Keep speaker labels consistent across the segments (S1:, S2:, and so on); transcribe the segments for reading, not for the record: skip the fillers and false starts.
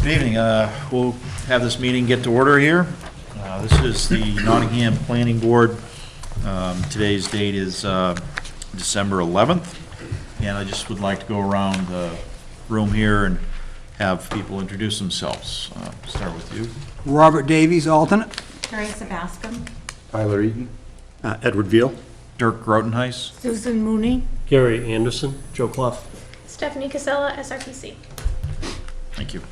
S1: Good evening. We'll have this meeting get to order here. This is the Nottingham Planning Board. Today's date is December 11th, and I just would like to go around the room here and have people introduce themselves. Start with you.
S2: Robert Davies, alternate.
S3: Teresa Bascom.
S4: Tyler Eaton.
S5: Edward Veal.
S1: Dirk Grotenhuis.
S3: Susan Mooney.
S5: Gary Anderson. Joe Clough.
S6: Stephanie Casella, SRPC.
S1: Thank you.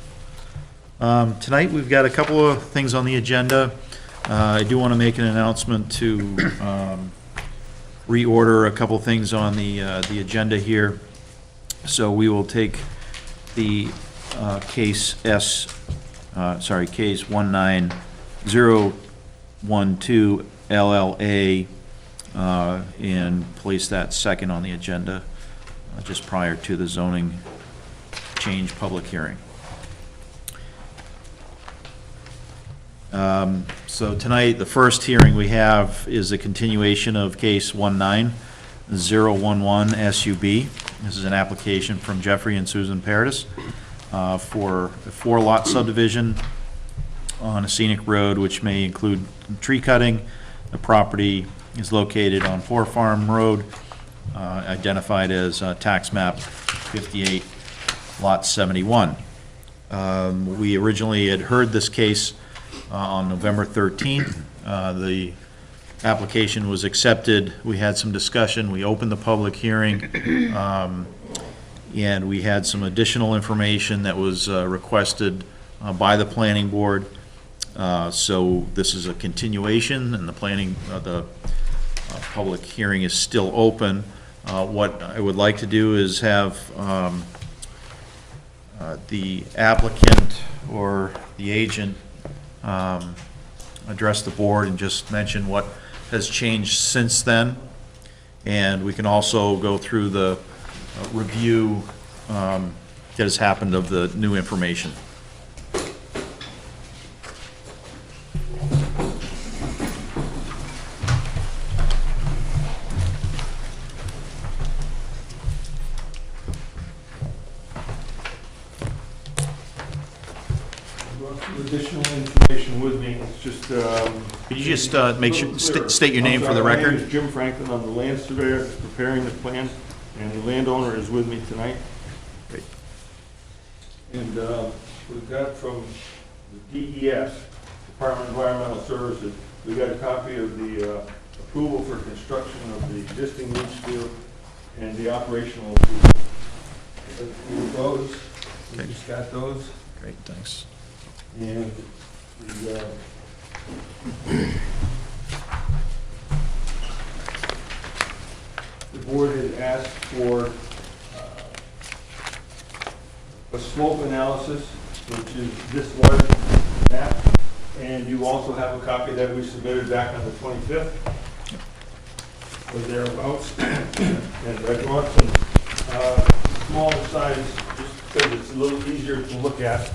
S1: Tonight, we've got a couple of things on the agenda. I do want to make an announcement to reorder a couple things on the agenda here. So we will take the case 19012 LLA and place that second on the agenda just prior to the zoning change public hearing. So tonight, the first hearing we have is a continuation of case 19011 SUB. This is an application from Jeffrey and Susan Paradis for a 4-lot subdivision on a scenic road, which may include tree cutting. The property is located on 4 Farm Road, identified as tax map 58, lot 71. We originally had heard this case on November 13th. The application was accepted. We had some discussion. We opened the public hearing, and we had some additional information that was requested by the planning board. So this is a continuation, and the public hearing is still open. What I would like to do is have the applicant or the agent address the board and just mention what has changed since then. And we can also go through the review that has happened of the new information.
S4: Additional information with me, it's just...
S1: Could you just make sure, state your name for the
S4: My
S1: record?
S4: name is Jim Franklin, I'm the land surveyor that's preparing the plan, and the landowner is with me tonight.
S1: Great.
S4: And we've got from the DES, Department of Environmental Services, we got a copy of the approval for construction of the existing leach field and the operational approval. Those, we
S1: Okay.
S4: just got those.
S1: Great, thanks.
S4: And the board had asked for a slope analysis, which is this large map, and you also have a copy that we submitted back on the 25th, or thereabouts. And I brought some smaller size, just because it's a little easier to look at.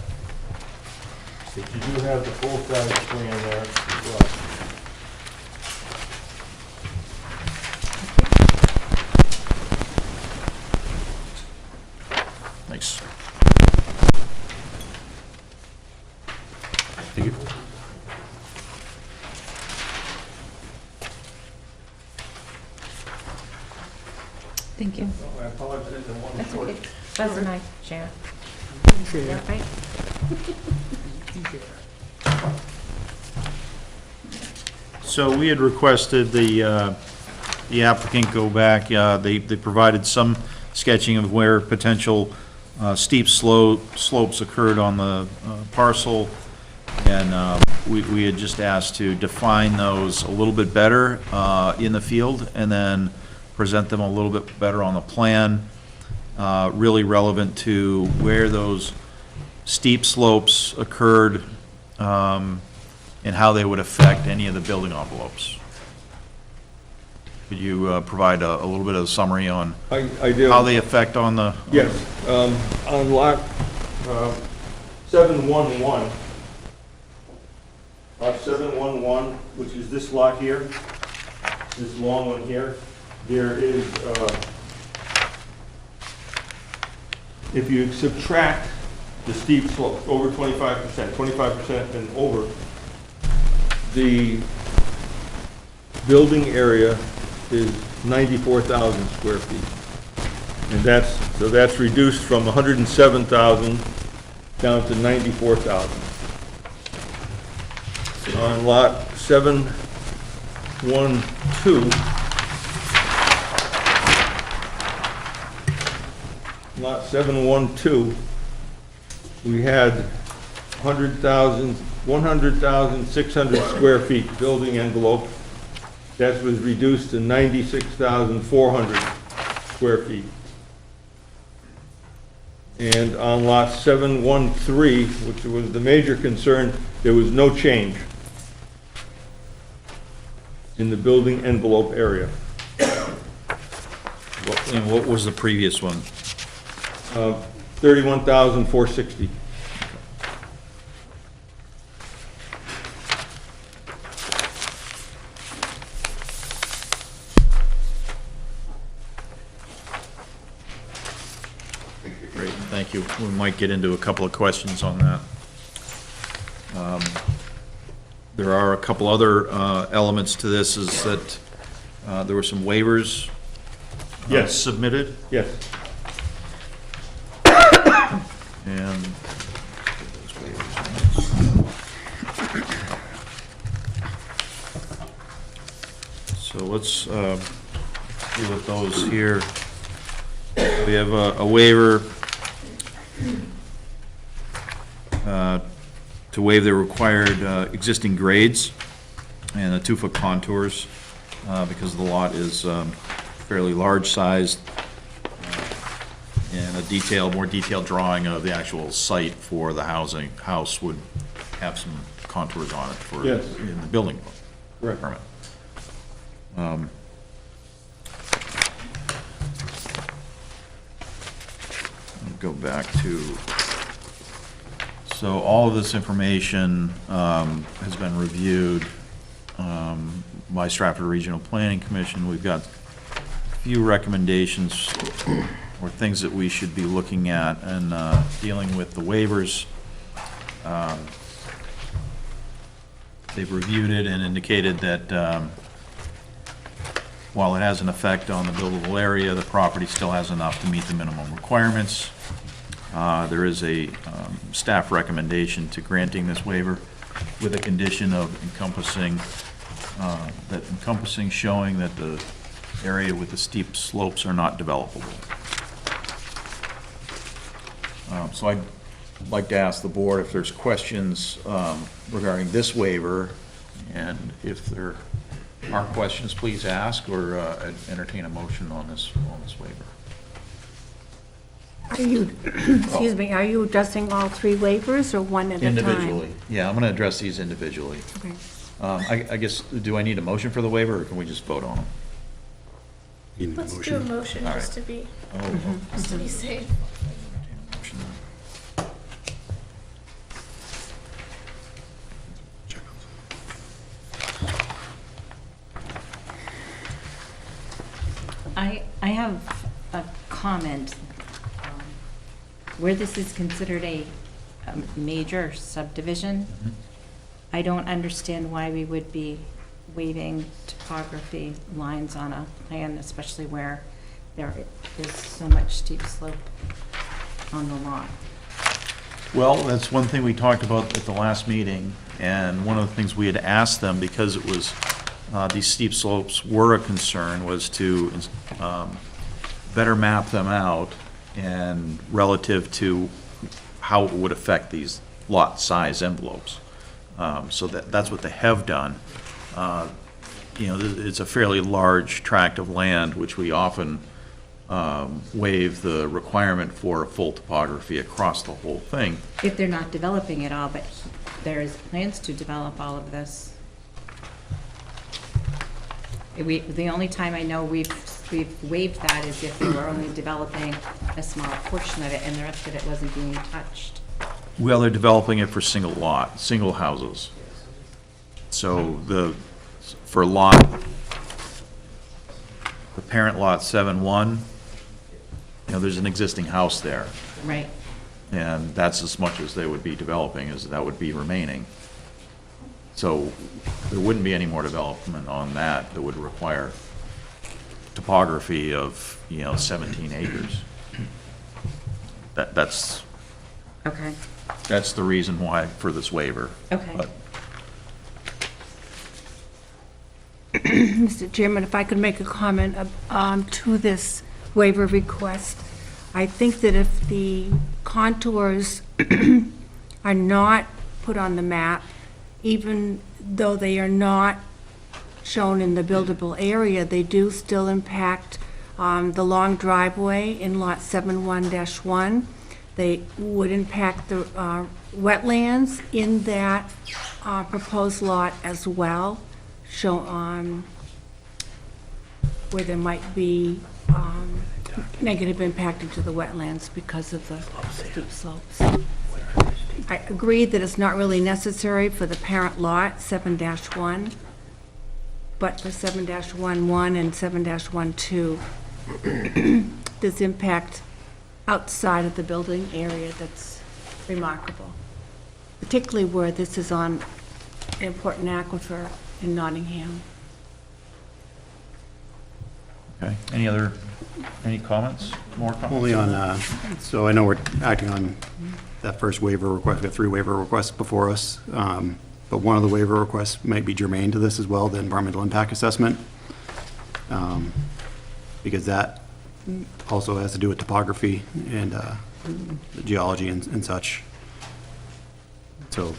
S4: But you do have the full-size plan there as well.
S1: Thanks.
S5: Thank you.
S3: Thank you.
S4: Oh, I apologize, I'm one
S3: That's
S4: short.
S3: okay. Buzz and I share. Yeah, right?
S1: So we had requested the applicant go back. They provided some sketching of where potential steep slopes occurred on the parcel, and we had just asked to define those a little bit better in the field, and then present them a little bit better on the plan, really relevant to where those steep slopes occurred, and how they would affect any of the building envelopes. Could you provide a little bit of a summary on
S4: I do.
S1: how they affect on the?
S4: Yes, on lot 711, lot 711, which is this lot here, this long one here, there is, if you subtract the steep slope, over 25%, 25% and over, the building area is 94,000 square feet. And that's reduced from 107,000 down to 94,000. On lot 712, lot 712, we had 100,600 square feet building envelope. That was reduced to 96,400 square feet. And on lot 713, which was the major concern, there was no change in the building envelope area.
S1: And what was the previous one?
S4: 31,460.
S1: Great, thank you. We might get into a couple of questions on that. There are a couple other elements to this, is that there were some waivers
S4: Yes.
S1: submitted,
S4: Yes.
S1: and so let's deal with those here. We have a waiver to waive the required existing grades and the 2-foot contours because the lot is fairly large sized, and a more detailed drawing of the actual site for the house would have some contours on it for,
S4: Yes.
S1: in the building
S4: Correct.
S1: permit. Go back to, so all of this information has been reviewed by Stratford Regional Planning Commission. We've got a few recommendations or things that we should be looking at and dealing with the waivers. They've reviewed it and indicated that while it has an effect on the buildable area, the property still has enough to meet the minimum requirements. There is a staff recommendation to granting this waiver with a condition of encompassing showing that the area with the steep slopes are not developable. So I'd like to ask the board if there's questions regarding this waiver, and if there are questions, please ask, or entertain a motion on this waiver.
S3: Are you, excuse me, are you addressing all 3 waivers or one at a time?
S1: Individually, yeah, I'm going to address these individually.
S3: Okay.
S1: I guess, do I need a motion for the waiver, or can we just vote on them?
S6: Let's do a motion
S1: All
S6: just to be safe.
S3: I have a comment. Where this is considered a major subdivision, I don't understand why we would be waiving topography lines on a plan, especially where there is so much steep slope on the lot.
S1: Well, that's one thing we talked about at the last meeting, and one of the things we had asked them, because it was, these steep slopes were a concern, was to better map them out and relative to how it would affect these lot size envelopes. So that's what they have done. You know, it's a fairly large tract of land, which we often waive the requirement for a full topography across the whole thing.
S3: If they're not developing it all, but there's plans to develop all of this. The only time I know we've waived that is if they were only developing a small portion of it and the rest of it wasn't being touched.
S1: Well, they're developing it for single houses. So for the parent lot 7-1, you know, there's an existing house there.
S3: Right.
S1: And that's as much as they would be developing, as that would be remaining. So there wouldn't be any more development on that that would require topography of, 17 acres. That's
S3: Okay,
S1: the reason why for this waiver.
S3: okay.
S1: But
S7: Mr. Chairman, if I could make a comment to this waiver request. I think that if the contours are not put on the map, even though they are not shown in the buildable area, they do still impact the long driveway in Lot 71-1. They would impact the wetlands in that proposed lot as well, where there might be negative impact into the wetlands because of the steep slopes. I agree that it's not really necessary for the parent lot, 7-1, but for 7-11 and 7-12, there's impact outside of the building area that's remarkable, particularly where this is on an important aquifer in Nottingham.
S1: Okay, any comments, more comments?
S5: Only on, so I know we're acting on that first waiver request, we have 3 waiver requests before us, but one of the waiver requests might be germane to this as well, the environmental impact assessment, because that also has to do with topography and the geology and such. So,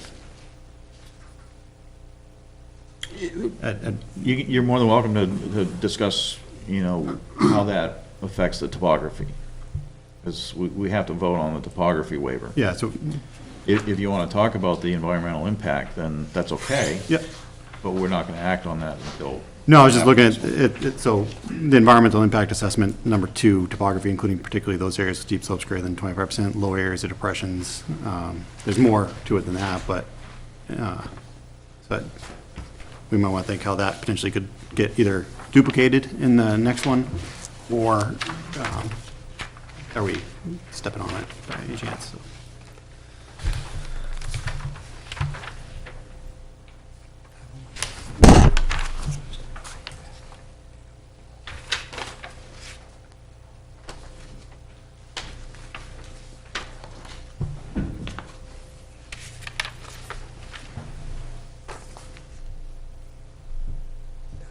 S1: You're more than welcome to discuss, how that affects the topography. Because we have to vote on the topography waiver.
S5: yeah, so,
S1: If you want to talk about the environmental impact, then that's okay.
S5: yeah.
S1: But we're not going to act on that until.
S5: No, I was just looking at it, so the environmental impact assessment, number 2, topography, including particularly those areas with steep slopes greater than 25%, low areas of depressions. There's more to it than that, but, so we might want to think how that potentially could get either duplicated in the next one, or are we stepping on it by any chance? So.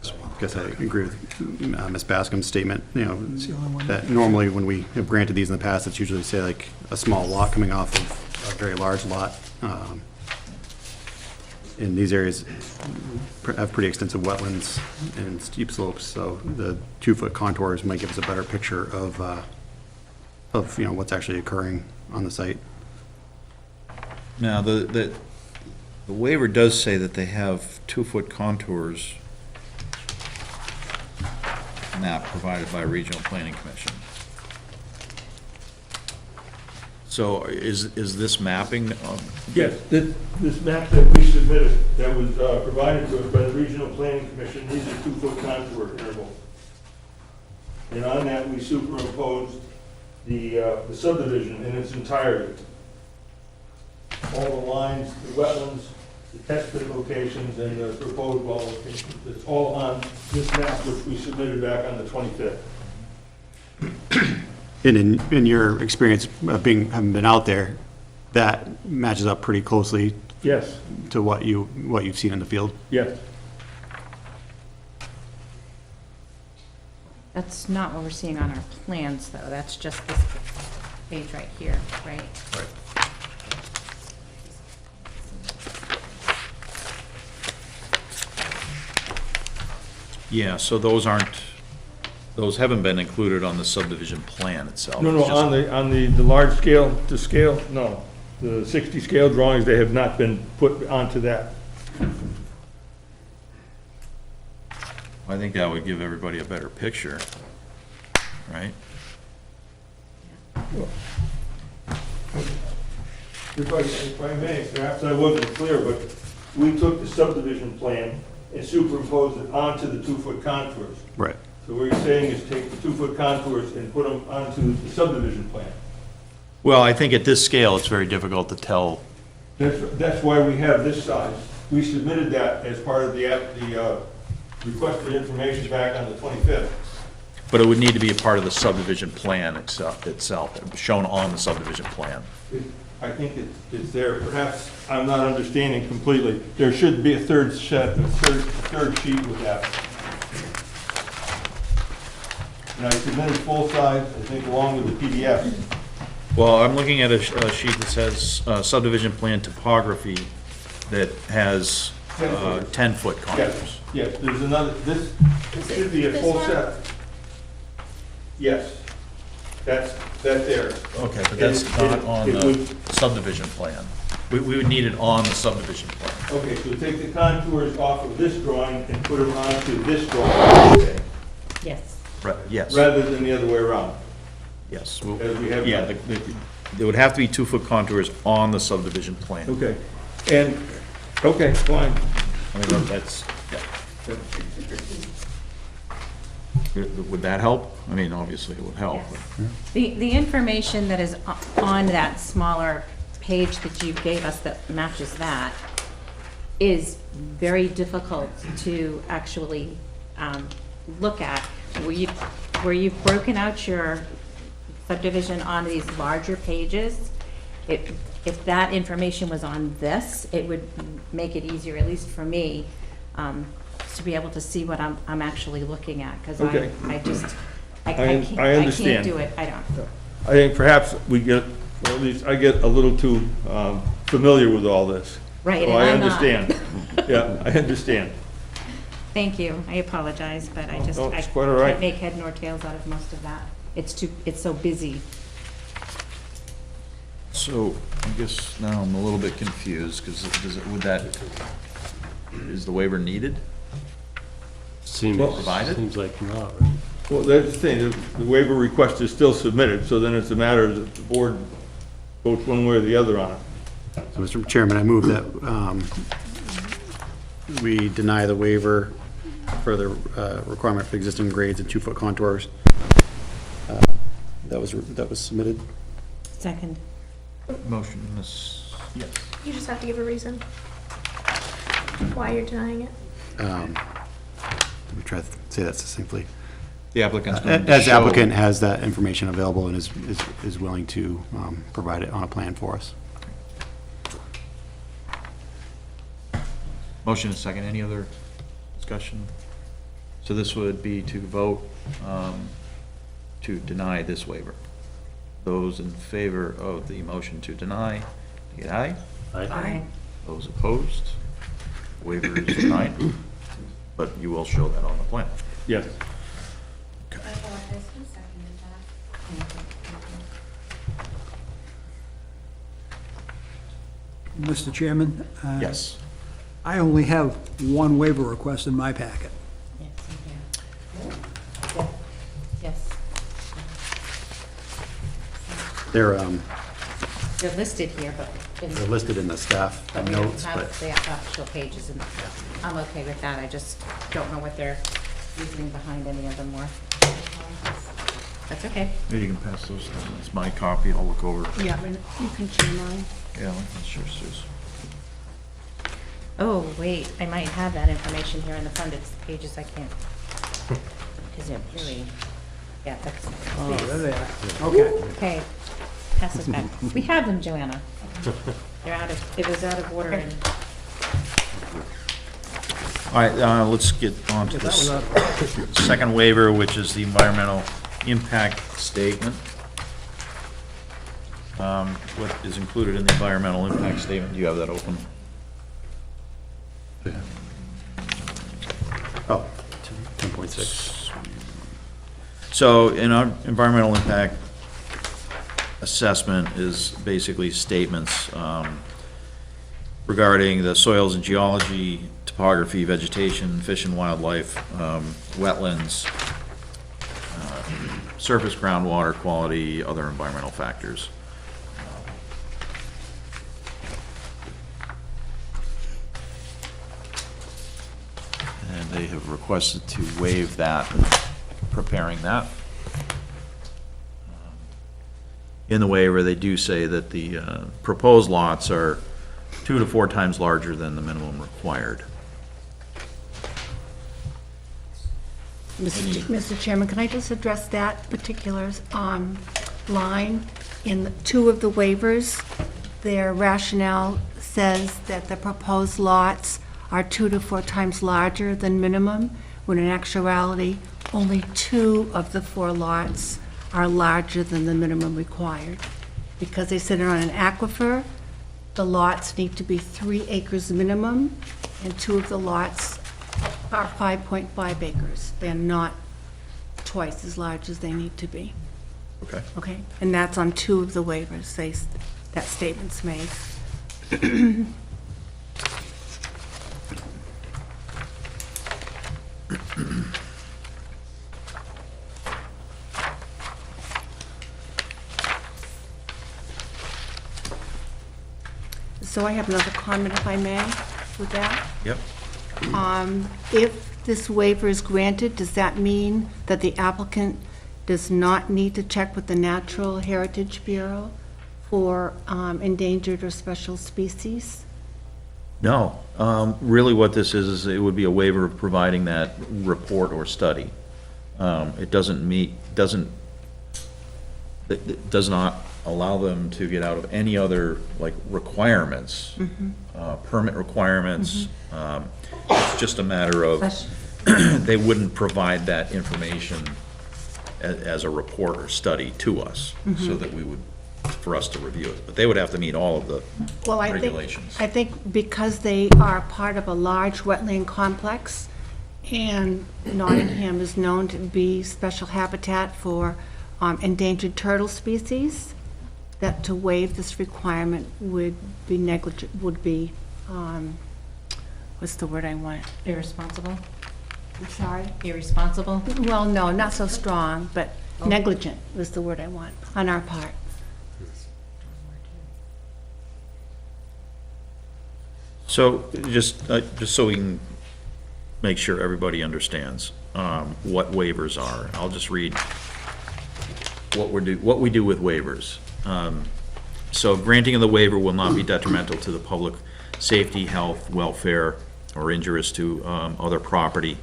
S5: I guess I agree with Ms. Bascom's statement, that normally when we have granted these in the past, it's usually, say, like a small lot coming off of a very large lot. And these areas have pretty extensive wetlands and steep slopes, so the 2-foot contours might give us a better picture of what's actually occurring on the site.
S1: Now, the waiver does say that they have 2-foot contours map provided by Regional Planning Commission. So is this mapping?
S4: Yes, this map that we submitted, that was provided to us by the Regional Planning Commission, these are 2-foot contour intervals. And on that, we superimposed the subdivision in its entirety. All the lines, the wetlands, the test pit locations, and the proposed well locations. It's all on this map, which we submitted back on the 25th.
S5: And in your experience of having been out there, that matches up pretty closely
S4: Yes,
S5: to what you've seen in the field?
S4: yes.
S3: That's not what we're seeing on our plans, though. That's just this page right here, right?
S1: Right. Yeah, so those haven't been included on the subdivision plan itself.
S4: No,
S1: It's just-
S4: on the large scale, to scale, no. The 60 scale drawings, they have not been put onto that.
S1: I think that would give everybody a better picture, right?
S4: If I may, perhaps I wasn't clear, but we took the subdivision plan and superimposed it onto the 2-foot contours.
S5: Right.
S4: So what you're saying is take the 2-foot contours and put them onto the subdivision plan.
S1: Well, I think at this scale, it's very difficult to tell.
S4: That's why we have this size. We submitted that as part of the requested information back on the 25th.
S1: But it would need to be a part of the subdivision plan itself, shown on the subdivision plan.
S4: I think it's there. Perhaps I'm not understanding completely. There should be a third sheet with that. And I submitted full size, I think, along with the PDF.
S1: Well, I'm looking at a sheet that says subdivision plan topography that has 10-foot contours.
S4: Yes, there's another, this should be a
S6: this
S4: full
S6: one?
S4: set. Yes, that's there.
S1: Okay, but that's not on
S4: It
S1: the
S4: would-
S1: subdivision plan. We would need it on the subdivision plan.
S4: Okay, so take the contours off of this drawing and put them onto this drawing,
S3: Yes.
S1: Right, yes,
S4: rather than the other way around,
S1: yes.
S4: as we have.
S1: Yeah, there would have to be 2-foot contours on the subdivision plan.
S4: Okay, and, okay, fine.
S1: I mean, that's, yeah. Would that help? I mean, obviously it would help.
S3: Yes. The information that is on that smaller page that you gave us that matches that is very difficult to actually look at. Where you've broken out your subdivision on these larger pages, if that information was on this, it would make it easier, at least for me, to be able to see what I'm actually looking at, because
S4: Okay.
S3: I just, I
S4: I
S3: can't, I can't
S4: understand.
S3: do it, I don't.
S4: I think perhaps we get, or at least I get a little too familiar with all this.
S3: Right,
S4: So
S3: and
S4: I
S3: I'm not.
S4: understand. Yeah, I understand.
S3: Thank you, I apologize, but I just,
S4: Oh,
S3: I
S4: it's quite all right.
S3: can't make head nor tails out of most of that. It's so busy.
S1: So, I guess now I'm a little bit confused, because is the waiver needed?
S8: Seems,
S1: Provided?
S8: seems like not, right?
S4: Well, that's the thing, the waiver request is still submitted, so then it's a matter of the board votes one way or the other on it.
S5: So, Mr. Chairman, I move that we deny the waiver for the requirement for existing grades and 2-foot contours. That was submitted.
S3: Second.
S1: Motion is, yes.
S6: You just have to give a reason why you're denying it.
S5: Let me try to say that succinctly.
S1: The applicant's going to
S5: As
S1: show.
S5: applicant has that information available and is willing to provide it on a plan for us.
S1: Motion is second. Any other discussion? So this would be to vote to deny this waiver. Those in favor of the motion to deny, say aye.
S3: Aye.
S1: Those opposed, waiver is denied, but you will show that on the plan.
S4: Yes.
S2: Mr. Chairman?
S1: Yes.
S2: I only have one waiver request in my packet.
S3: Yes, in here. Yes.
S5: They're
S3: They're listed here, but.
S5: they're listed in the staff
S3: But we don't
S5: notes,
S3: have
S5: but
S3: the actual pages, and I'm okay with that, I just don't know what their reasoning behind any of them were. That's okay.
S1: Yeah, you can pass those. It's my copy. I'll look over.
S7: Yeah, and you can share mine.
S1: Yeah, that's sure, Suze.
S3: Oh, wait, I might have that information here in the front, it's the pages I can't. Is it really? Yeah, that's.
S2: Oh, there they are. Okay.
S3: Okay, pass this back. We have them, Joanna. They're out of, it was out of order and.
S1: All right, let's get on to this second waiver, which is the environmental impact statement. What is included in the environmental impact statement? Do you have that open?
S5: oh, 10.6.
S1: So in our environmental impact assessment is basically statements regarding the soils and geology, topography, vegetation, fish and wildlife, wetlands, surface groundwater quality, other environmental factors. And they have requested to waive that, preparing that. in the waiver, they do say that the proposed lots are 2 to 4 times larger than the minimum required.
S7: Mr. Chairman, can I just address that particular line? In 2 of the waivers, their rationale says that the proposed lots are 2 to 4 times larger than minimum, when in actuality, only 2 of the 4 lots are larger than the minimum required. Because they sit on an aquifer, the lots need to be 3 acres minimum, and 2 of the lots are 5.5 acres. They're not twice as large as they need to be,
S1: Okay.
S7: okay? And that's on 2 of the waivers, that statement's made. So I have another comment, if I may, with that.
S1: Yep.
S7: If this waiver is granted, does that mean that the applicant does not need to check with the Natural Heritage Bureau for endangered or special species?
S1: No, really what this is it would be a waiver of providing that report or study. It doesn't it does not allow them to get out of any other, like, requirements, permit requirements. It's just a matter of, they wouldn't provide that information as a report or study to us, so that we would, for us to review it. But they would have to meet all of the
S7: Well,
S1: regulations.
S7: I think because they are part of a large wetland complex, and Nottingham is known to be special habitat for endangered turtle species, that to waive this requirement would be negligent, would be, what's the word I want?
S3: Irresponsible?
S7: I'm sorry?
S3: Irresponsible?
S7: Well, no, not so strong, but negligent was the word I want, on our part.
S1: So, just so we can make sure everybody understands what waivers are, I'll just read what we do with waivers. So granting of the waiver will not be detrimental to the public safety, health, welfare, or injurious to other property.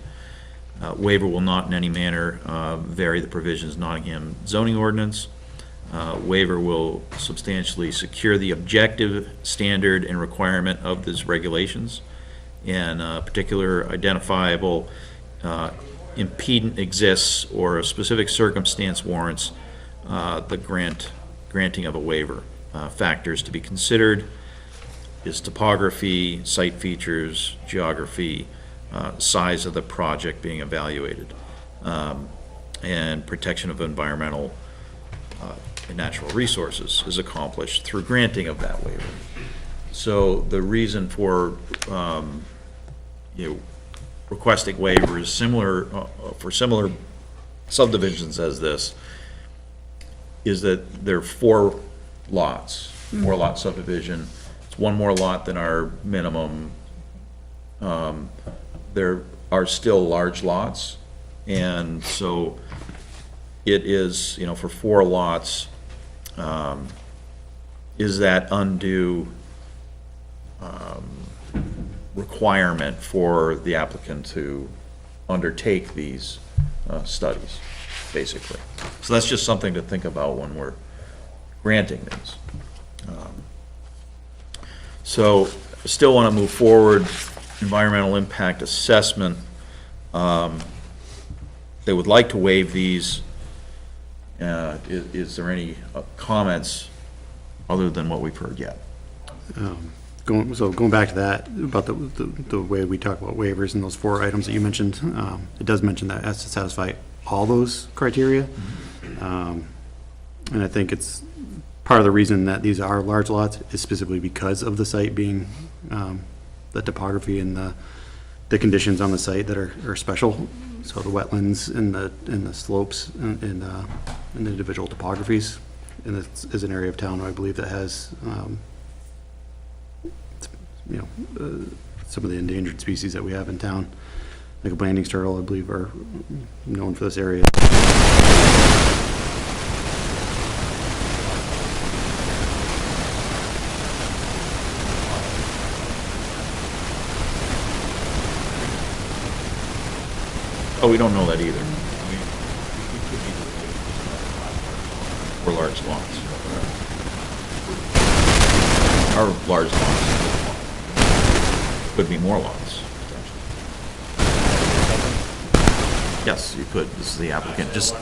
S1: Waiver will not in any manner vary the provisions of Nottingham zoning ordinance. Waiver will substantially secure the objective standard and requirement of these regulations, and particular identifiable impediment exists or a specific circumstance warrants the granting of a waiver. Factors to be considered is topography, site features, geography, size of the project being evaluated, and protection of environmental and natural resources is accomplished through granting of that waiver. So the reason for, requesting waivers similar, for similar subdivisions as this, is that there are 4 lots, 4-lot subdivision. It's 1 more lot than our minimum. There are still large lots, and so it is, for 4 lots, is that undue requirement for the applicant to undertake these studies, basically. So that's just something to think about when we're granting these. So still want to move forward, environmental impact assessment. They would like to waive these. Is there any comments other than what we've heard yet?
S5: Going back to that, about the way we talk about waivers and those 4 items that you mentioned, it does mention that it has to satisfy all those criteria. And I think it's part of the reason that these are large lots is specifically because of the site being, the topography and the conditions on the site that are special. So the wetlands and the slopes and the individual topographies. And this is an area of town, I believe, that has, some of the endangered species that we have in town, like a Blanding's turtle, I believe, are known for this area.
S1: Oh, we don't know that either. Or large lots. Or large lots. Could be more lots, potentially. Yes, you could. This is the applicant. Just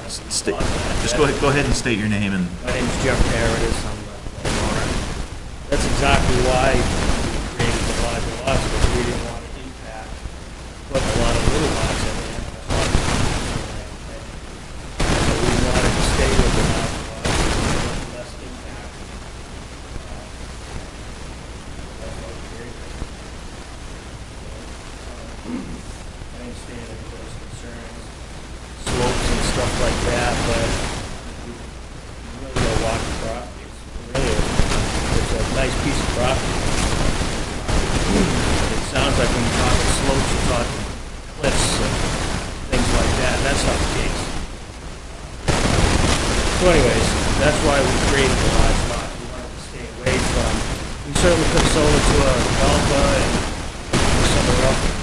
S1: go ahead and state your name and.
S9: My name's Jeff Paradis, I'm the owner. That's exactly why we created the larger lots, because we didn't want to impact putting a lot of little lots in there. So we wanted to stay with the larger lots, with less impact. That's why we created it. I understand everybody's concerns, slopes and stuff like that, but really go walk the property. It's a nice piece of property. It sounds like when you're talking slopes, you're talking cliffs and things like that. That's not the case. So anyways, that's why we created the large lot. We wanted to stay away from, we certainly could have sold it to a developer and somewhere else.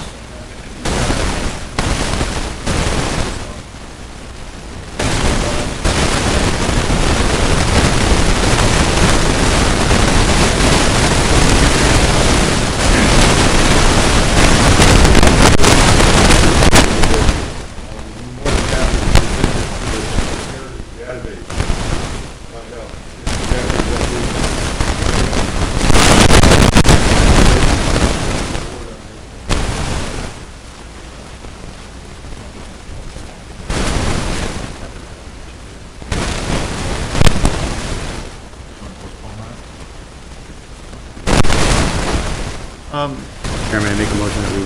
S5: Chairman, I make a motion that we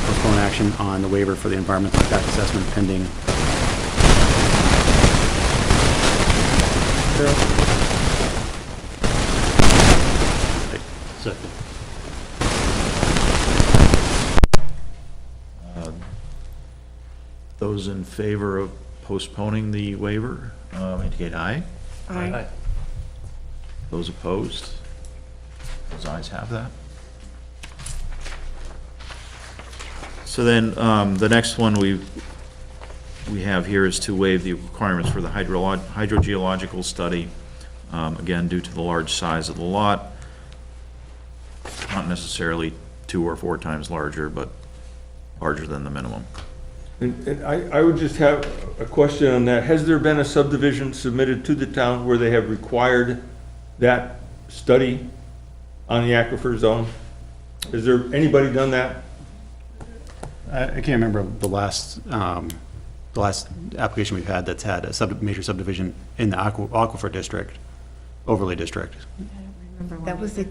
S5: postpone action on the waiver for the environmental impact assessment pending.
S8: Second.
S1: Those in favor of postponing the waiver, indicate aye.
S7: Aye.
S1: Those opposed? Those ayes have that. So then, the next one we have here is to waive the requirements for the hydrogeological study, again, due to the large size of the lot. Not necessarily 2 or 4 times larger, but larger than the minimum.
S4: And I would just have a question on that. Has there been a subdivision submitted to the town where they have required that study on the aquifer zone? Has there, anybody done that?
S5: I can't remember the last application we've had that's had a major subdivision in the aquifer district, overlay district.
S7: That was the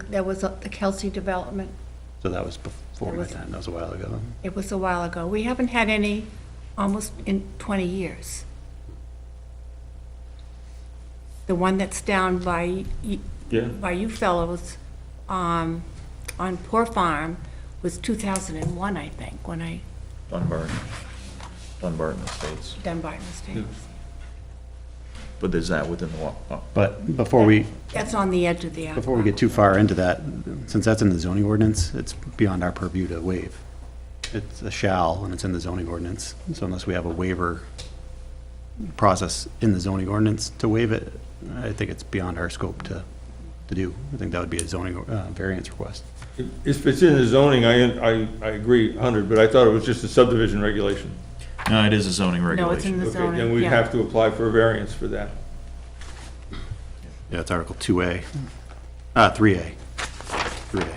S7: Kelsey development.
S5: So that was before my time, that was a while ago.
S7: It was a while ago. We haven't had any almost in 20 years. The one that's down by you fellows, on Poor Farm was 2001, I think, when I,
S1: Dunbarton Estates.
S7: Dunbarton Estates.
S1: But is that within the law?
S5: But before we
S7: That's on the edge of the
S5: Before we get too far into that, since that's in the zoning ordinance, it's beyond our purview to waive. It's a shall, and it's in the zoning ordinance. So unless we have a waiver process in the zoning ordinance to waive it, I think it's beyond our scope to do. I think that would be a zoning variance request.
S4: If it's in the zoning, I agree 100, but I thought it was just a subdivision regulation.
S1: No, it is a zoning
S7: No,
S1: regulation.
S7: it's in the
S4: Okay,
S7: zoning.
S4: then we'd
S7: yeah.
S4: have to apply for a variance for that.
S5: Yeah, it's Article 2A, 3A. 3A.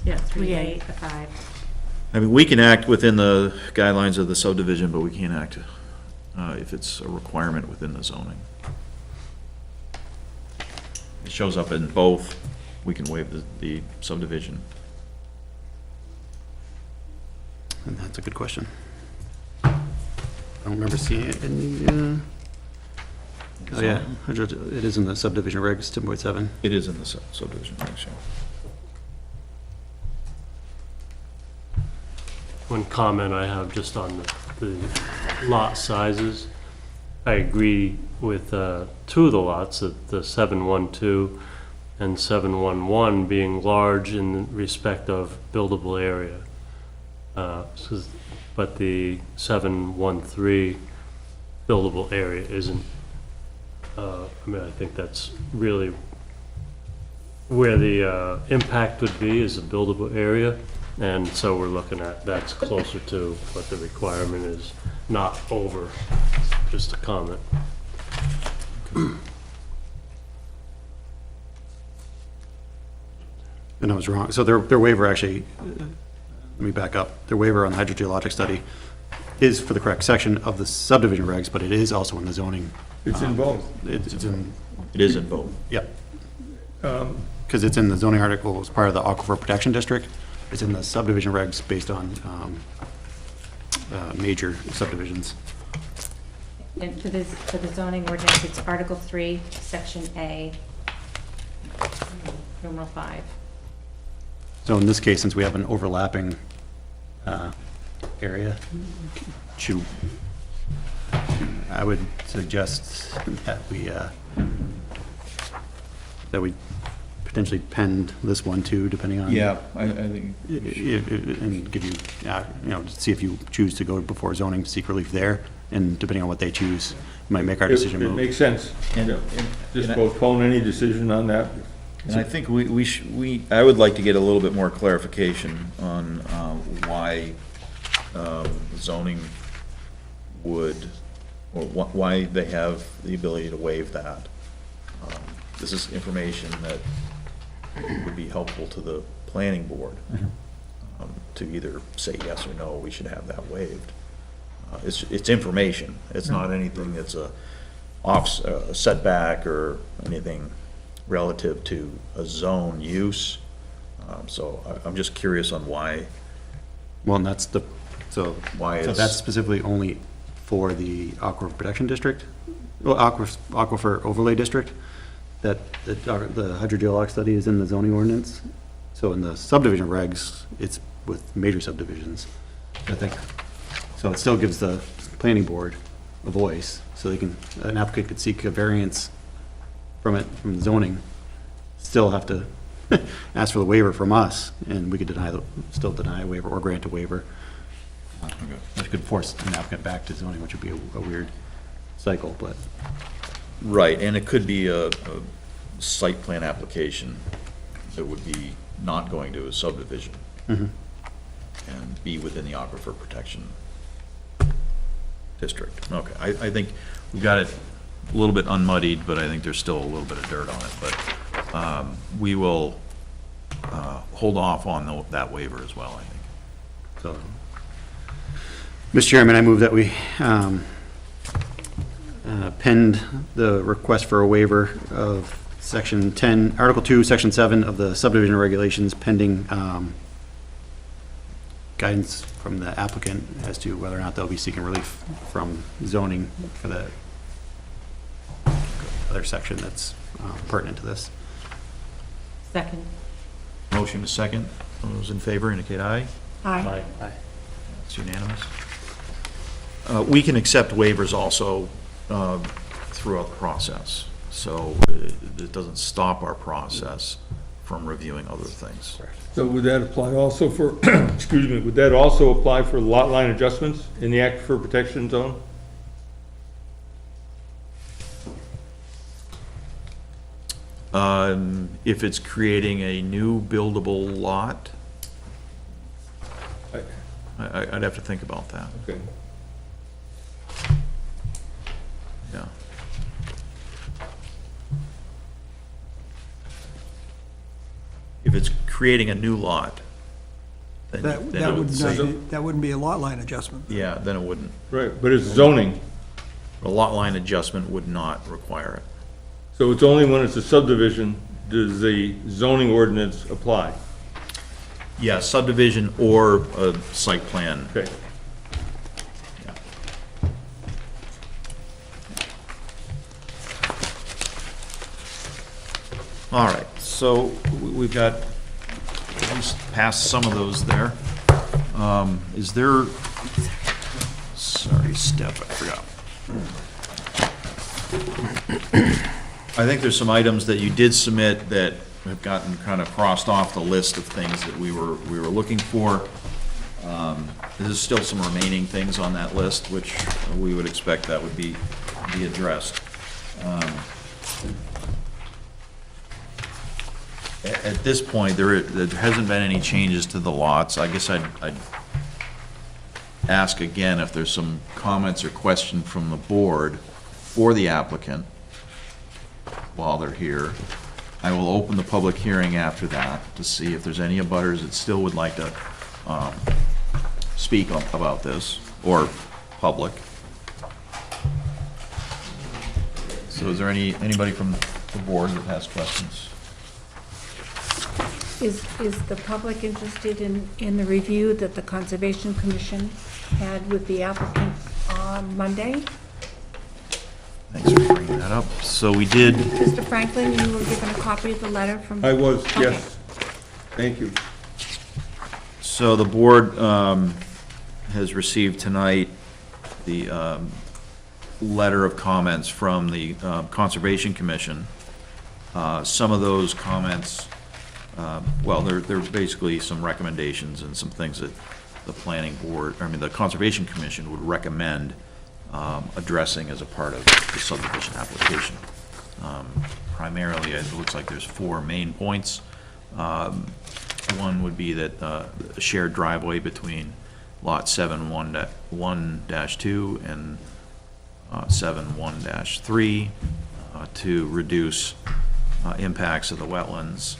S3: Yeah, 3A,
S7: 3A.
S3: 5.
S1: I mean, we can act within the guidelines of the subdivision, but we can't act if it's a requirement within the zoning. It shows up in both, we can waive the subdivision.
S5: And that's a good question. I don't remember seeing it in the, oh yeah, it is in the subdivision regs, 10.7.
S1: It is in the subdivision, actually.
S8: One comment I have just on the lot sizes. I agree with 2 of the lots, the 712 and 711 being large in respect of buildable area. But the 713 buildable area isn't, I mean, I think that's really where the impact would be, is a buildable area. And so we're looking at, that's closer to what the requirement is, not over, just a comment.
S5: And I was wrong. So their waiver actually, let me back up. Their waiver on the hydrogeologic study is for the correct section of the subdivision regs, but it is also in the zoning.
S4: It's in both.
S5: It's in,
S1: It is in both.
S5: yep. Because it's in the zoning article as part of the Aquifer Protection District. It's in the subdivision regs based on major subdivisions.
S3: And for the zoning ordinance, it's Article 3, Section A, numeral 5.
S5: So in this case, since we have an overlapping area, I would suggest that we potentially pend this one too, depending on.
S1: Yeah, I think.
S5: And give you, see if you choose to go before zoning to seek relief there, and depending on what they choose, might make our decision
S4: It
S5: move.
S4: makes sense.
S1: And-
S4: Yeah. Just
S1: and I-
S4: postpone any decision on that.
S1: And I think I would like to get a little bit more clarification on why zoning would, or why they have the ability to waive that. This is information that would be helpful to the planning board to either say yes or no, we should have that waived. It's information. It's not anything that's a setback or anything relative to a zone use. So I'm just curious on why.
S5: Well, and that's
S1: Why
S5: so
S1: it's-
S5: that's specifically only for the Aquifer Protection District, well, Aquifer Overlay District, that the hydrogeologic study is in the zoning ordinance. So in the subdivision regs, it's with major subdivisions, I think. So it still gives the planning board a voice, so an applicant could seek a variance from zoning, still have to ask for the waiver from us, and we could still deny a waiver or grant a waiver. Which could force an applicant back to zoning, which would be a weird cycle, but.
S1: Right, and it could be a site plan application that would be not going to a subdivision
S5: Mhm.
S1: and be within the aquifer protection district. Okay, I think we've got it a little bit unmuddied, but I think there's still a little bit of dirt on it. But we will hold off on that waiver as well, I think.
S5: So, Mr. Chairman, I move that we pend the request for a waiver of Section 10, Article 2, Section 7 of the subdivision regulations pending guidance from the applicant as to whether or not they'll be seeking relief from zoning for the other section that's pertinent to this.
S3: Second.
S1: Motion is second. All those in favor indicate aye.
S7: Aye.
S1: It's unanimous. We can accept waivers also throughout the process, so it doesn't stop our process from reviewing other things.
S4: So would that apply also for, excuse me, would that also apply for lot line adjustments in the aquifer protection zone?
S1: If it's creating a new buildable lot, I'd have to think about that,
S4: Okay.
S1: yeah. If it's creating a new lot, then
S2: That
S1: it would
S2: would
S1: say,
S2: not be, that wouldn't be a lot line adjustment.
S1: yeah, then it wouldn't.
S4: Right, but it's zoning,
S1: A lot line adjustment would not require it.
S4: so it's only when it's a subdivision does the zoning ordinance apply?
S1: Yeah, subdivision or a site plan.
S4: Okay.
S1: Yeah. All right, so we've got at least passed some of those there. Is there, sorry, Steph, I forgot. I think there's some items that you did submit that have gotten kind of crossed off the list of things that we were looking for. There's still some remaining things on that list, which we would expect that would be addressed. At this point, there hasn't been any changes to the lots. I guess I'd ask again if there's some comments or question from the board or the applicant while they're here. I will open the public hearing after that to see if there's any abutters that still would like to speak about this, or public. So is there anybody from the board that has questions?
S7: Is the public interested in the review that the Conservation Commission had with the applicant on Monday?
S1: Thanks for bringing that up. So we did,
S7: Mr. Franklin, you were given a copy of the letter from...
S4: I was,
S7: Okay.
S4: yes. Thank you.
S1: so the board has received tonight the letter of comments from the Conservation Commission. Some of those comments, well, they're basically some recommendations and some things that the planning board, the Conservation Commission would recommend addressing as a part of the subdivision application. Primarily, it looks like there's 4 main points. One would be that a shared driveway between lot 7-1-2 and 7-1-3 to reduce impacts of the wetlands.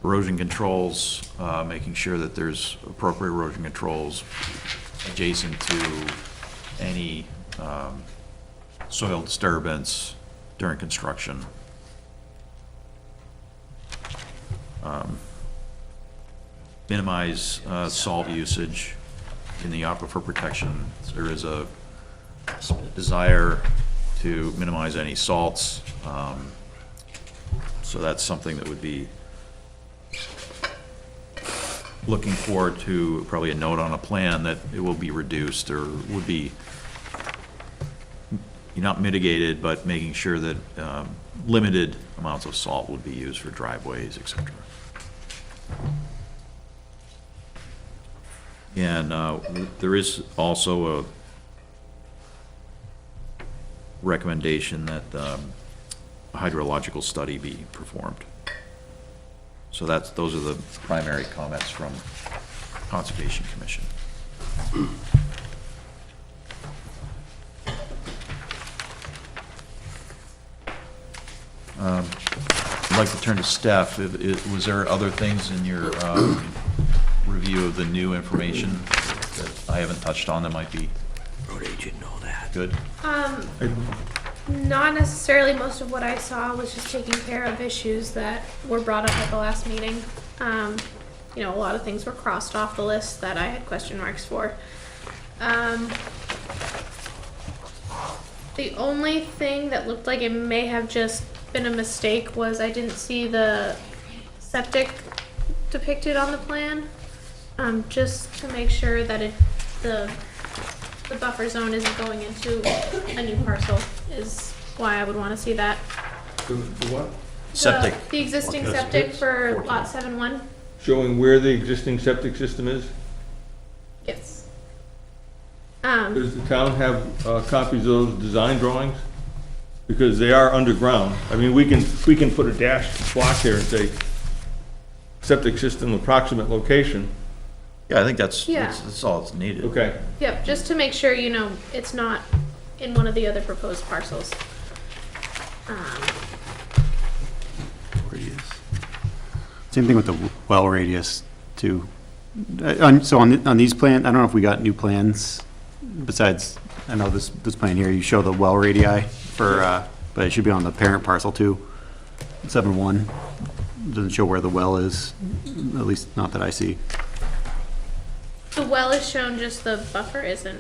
S1: Erosion controls, making sure that there's appropriate erosion controls adjacent to any soil disturbance during construction. Minimize salt usage in the aquifer protection. There is a desire to minimize any salts. So that's something that would be looking forward to, probably a note on a plan that it will be reduced, or would be not mitigated, but making sure that limited amounts of salt would be used for driveways, et cetera. And there is also a recommendation that a hydrological study be performed. So those are the primary comments from Conservation Commission. I'd like to turn to Steph. Was there other things in your review of the new information that I haven't touched on that might be good?
S6: Not necessarily. Most of what I saw was just taking care of issues that were brought up at the last meeting. A lot of things were crossed off the list that I had question marks for. The only thing that looked like it may have just been a mistake was I didn't see the septic depicted on the plan. Just to make sure that the buffer zone isn't going into a new parcel is why I would want to see that.
S4: The what?
S1: Septic.
S6: The existing septic for lot 7-1.
S4: Showing where the existing septic system is?
S6: Yes.
S4: Does the town have copies of those design drawings? Because they are underground. We can put a dashed block there and say, septic system approximate location.
S1: Yeah, I think that's
S6: Yeah.
S1: that's all that's needed.
S4: Okay.
S6: Yep, just to make sure, it's not in one of the other proposed parcels.
S5: Same thing with the well radius, too. So on these plans, I don't know if we got new plans, besides, I know this plan here, you show the well radii for, but it should be on the parent parcel, too. 7-1, doesn't show where the well is, at least not that I see.
S6: The well is shown, just the buffer isn't.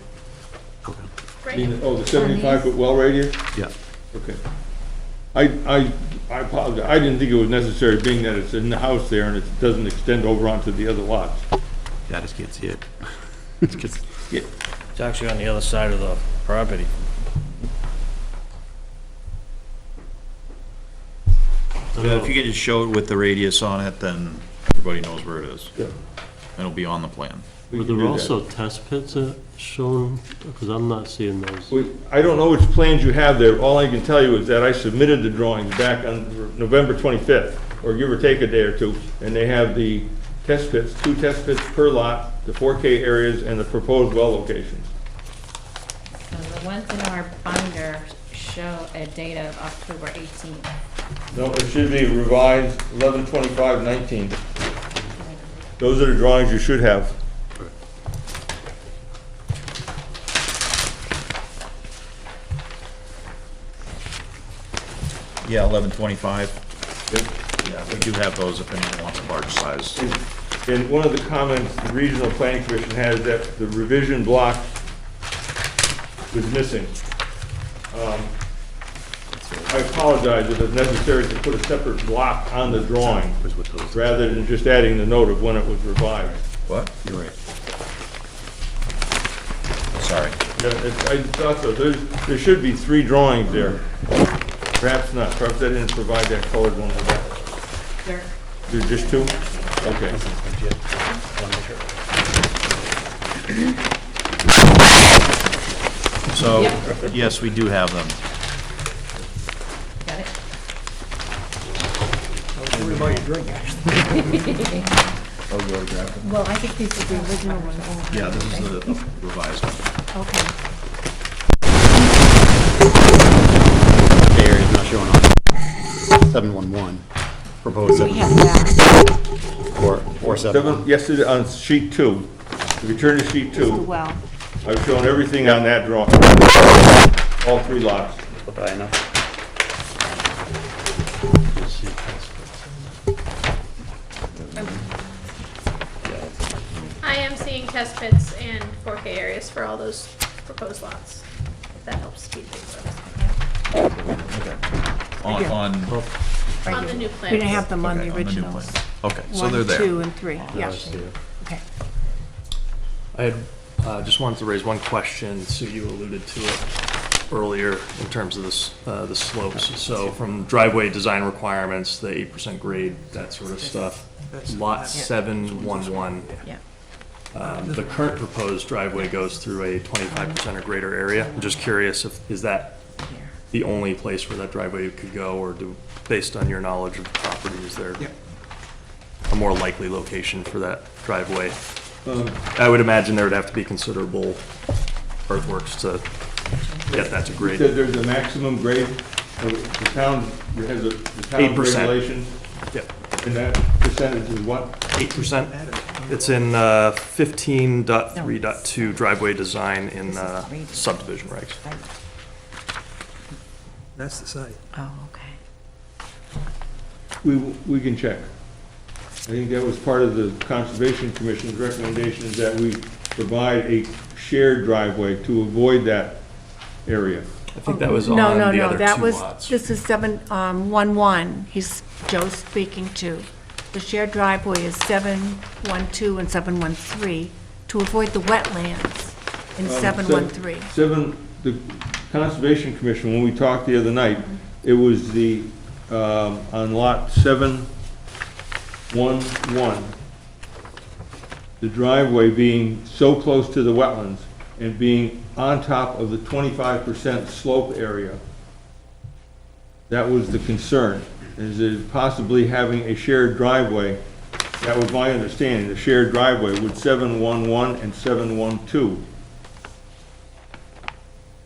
S5: Okay.
S6: Right?
S4: The 75-foot well radius?
S5: Yeah.
S4: Okay. I apologize. I didn't think it was necessary, being that it's in the house there and it doesn't extend over onto the other lots.
S5: Yeah, I just can't see it.
S4: Yeah.
S9: It's actually on the other side of the property.
S1: Yeah, if you could just show it with the radius on it, then everybody knows where it is.
S4: Yeah.
S1: It'll be on the plan.
S4: We
S8: Were
S4: can
S8: there
S4: do that.
S8: also test pits shown? Because I'm not seeing those.
S4: I don't know which plans you have there. All I can tell you is that I submitted the drawings back on November 25th, or give or take a day or two, and they have the test pits, 2 test pits per lot, the 4K areas, and the proposed well locations.
S3: So the ones in our binder show a date of October 18th.
S4: No, it should be revised 11/25/19. Those are the drawings you should have.
S1: Yeah, 1125. Yeah, we do have those if anyone wants a large size.
S4: And one of the comments the Regional Planning Commission had is that the revision block was missing. I apologize if it's necessary to put a separate block on the drawing, rather than just adding the note of when it was revised.
S1: What? You're right. Sorry.
S4: Yeah, I thought so. There should be 3 drawings there. Perhaps not. Perhaps I didn't provide that colored one.
S3: There.
S4: There's just 2? Okay.
S1: So, yes, we do have them.
S3: Got it?
S2: Worry about your drink, actually.
S1: Oh, you already grabbed them?
S7: Well, I think these are the original ones.
S1: Yeah, this is the revised one.
S7: Okay.
S5: The area is not showing on 711, proposed
S7: We have that,
S5: or 7.
S4: Yesterday on sheet 2, if you turn to sheet
S7: the
S4: 2,
S7: well.
S4: I've shown everything on that drawing. All 3 lots.
S6: I am seeing test pits and 4K areas for all those proposed lots. If that helps speed things up.
S3: On
S6: On the new plans.
S7: We didn't have them on
S1: okay,
S7: the
S1: on the new
S7: originals.
S1: plan. Okay, so
S7: 1,
S1: they're there.
S7: 2, and 3, yeah.
S8: I see it.
S7: Okay.
S10: I had just wanted to raise one question. Sue, you alluded to it earlier in terms of this, the slopes. So from driveway design requirements, the 8% grade, that sort of stuff. Lot 711,
S3: Yeah.
S10: the current proposed driveway goes through a 25% or greater area. I'm just curious is that
S3: Here.
S10: the only place where that driveway could go, or based on your knowledge of the property, is there a more likely location for that driveway? I would imagine there would have to be considerable earthworks to get that to
S4: You
S10: grade.
S4: said there's a maximum grade, the town has the town
S10: 8%.
S4: regulations,
S10: Yep,
S4: and that percentage is what?
S10: 8%. It's in 15.3.2 driveway design in subdivision regs.
S2: That's the site.
S3: Oh, okay.
S4: We can check. I think that was part of the Conservation Commission's recommendation, is that we provide a shared driveway to avoid that area.
S10: I think that was on
S7: No,
S10: the
S7: no,
S10: other
S7: no, that
S10: two
S7: was,
S10: lots.
S7: this is 711, Joe's speaking to. The shared driveway is 712 and 713 to avoid the wetlands in 713.
S4: The Conservation Commission, when we talked the other night, it was the, on lot 711, the driveway being so close to the wetlands and being on top of the 25% slope area. That was the concern, is it possibly having a shared driveway. That was my understanding, the shared driveway with 711 and 712.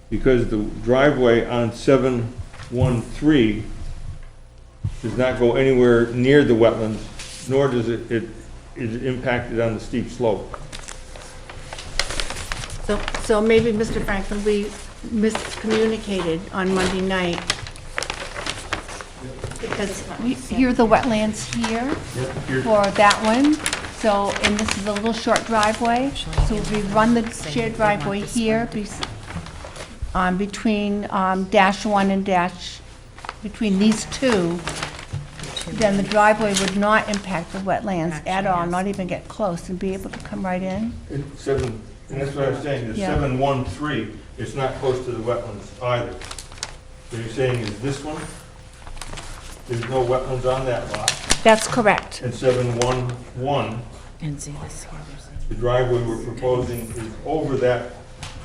S4: Because the driveway on 713 does not go anywhere near the wetlands, nor does it is impacted on the steep slope.
S7: So maybe, Mr. Franklin, we miscommunicated on Monday night. Because here are the wetlands here for that one. So, and this is a little short driveway. So we run the shared driveway here between dash one and between these two. Then the driveway would not impact the wetlands at all, not even get close, and be able to come right in.
S4: And that's what I was saying, the
S7: Yeah.
S4: 713, it's not close to the wetlands either. So you're saying is this one? there's no wetlands on that lot.
S7: That's correct.
S4: And 711,
S3: And see this here.
S4: the driveway we're proposing is over that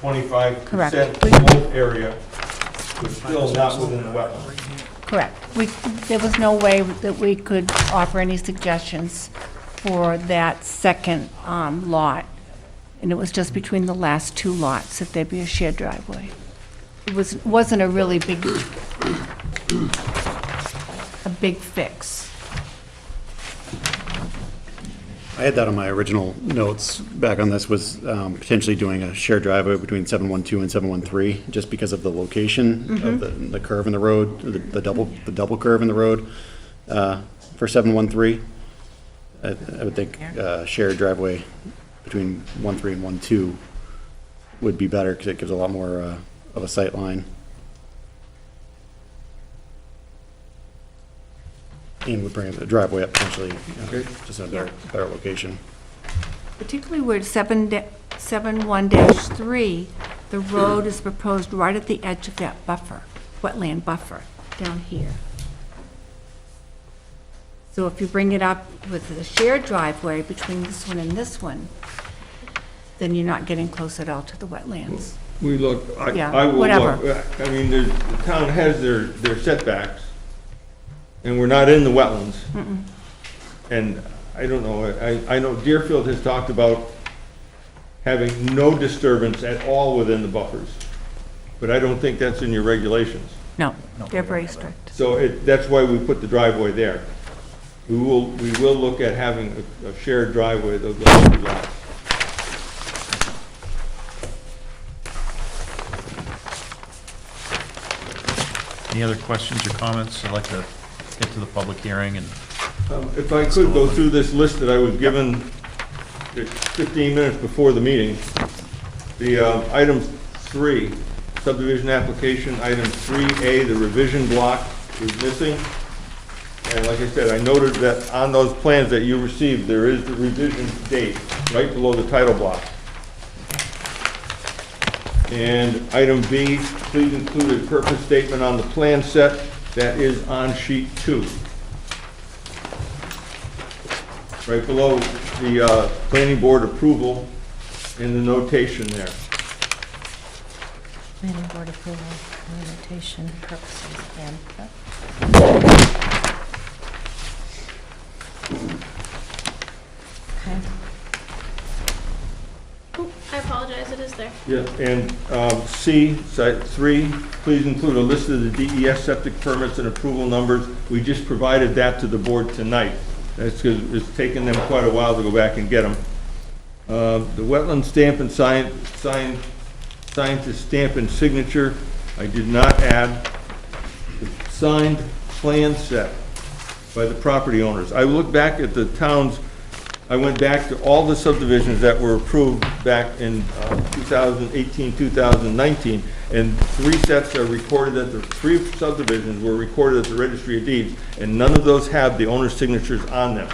S4: 25%
S7: Correct.
S4: slope area, but still not within the wetland.
S7: Correct. There was no way that we could offer any suggestions for that second lot. And it was just between the last two lots that there'd be a shared driveway. It wasn't a really big fix.
S5: I had that on my original notes back on this, was potentially doing a shared driveway between 712 and 713, just because of the location of the curve in the road, the double curve in the road for 713. I would think shared driveway between 13 and 12 would be better, because it gives a lot more of a sight line. And would bring the driveway up potentially, just in a better location.
S7: Particularly where 71-3, the road is proposed right at the edge of that buffer, wetland buffer, down here. So if you bring it up with a shared driveway between this one and this one, then you're not getting close at all to the wetlands.
S4: We look,
S7: Yeah,
S4: I will
S7: whatever.
S4: look, I mean, the town has their setbacks, and we're not in the wetlands. And I don't know, I know Deerfield has talked about having no disturbance at all within the buffers, but I don't think that's in your regulations.
S7: No, they're very strict.
S4: So that's why we put the driveway there. We will look at having a shared driveway, those two lots.
S1: Any other questions or comments? I'd like to get to the public hearing and
S4: If I could go through this list that I was given 15 minutes before the meeting. The item 3, subdivision application, item 3A, the revision block is missing. And like I said, I noted that on those plans that you received, there is the revision date right below the title block. And item B, please include a purpose statement on the plan set that is on sheet 2. Right below the planning board approval in the notation there.
S3: Planning board approval, notation, purposes, and. Okay.
S6: Oh, I apologize, it is there.
S4: Yeah, and C, site 3, please include a list of the DES septic permits and approval numbers. We just provided that to the board tonight. That's because it's taken them quite a while to go back and get them. The wetland stamp and scientist stamp and signature, I did not add. The signed plan set by the property owners. I looked back at the towns, I went back to all the subdivisions that were approved back in 2018, 2019, and 3 sets are recorded at the 3 subdivisions were recorded at the Registry of Deeds, and none of those have the owner's signatures on them.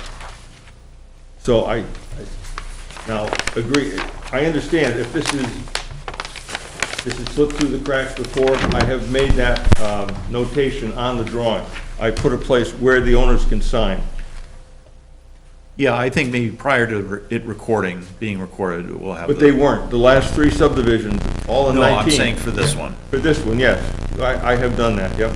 S4: So I now agree, I understand if this is slipped through the cracks before, I have made that notation on the drawing. I put a place where the owners can sign.
S1: yeah, I think maybe prior to it being recorded, we'll have.
S4: But they weren't. The last 3 subdivisions, all in 19.
S1: No, I'm saying for this one.
S4: For this one, yes. I have done that, yep.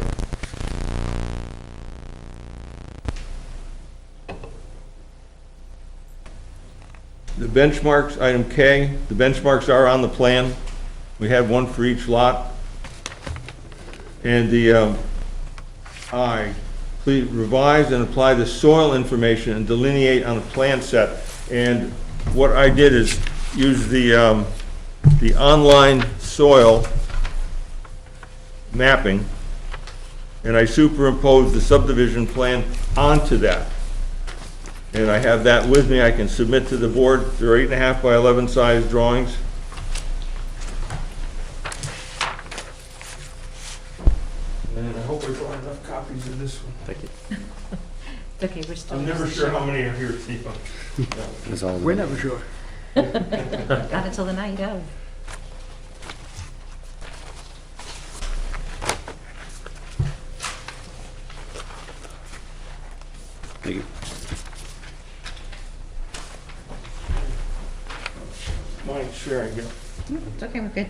S4: The benchmarks, item K, the benchmarks are on the plan. We had one for each lot. And the I, please revise and apply the soil information and delineate on the plan set. And what I did is use the online soil mapping, and I superimposed the subdivision plan onto that. And I have that with me. I can submit to the board. They're 8.5 by 11 size drawings. And I hope I brought enough copies of this one.
S5: Thank you.
S3: It's okay, we're still.
S4: I'm never sure how many are here, Steve.
S5: That's all.
S2: We're never sure.
S3: Got it till the night of.
S5: Thank you.
S4: Mind sharing here?
S3: It's okay, we're good.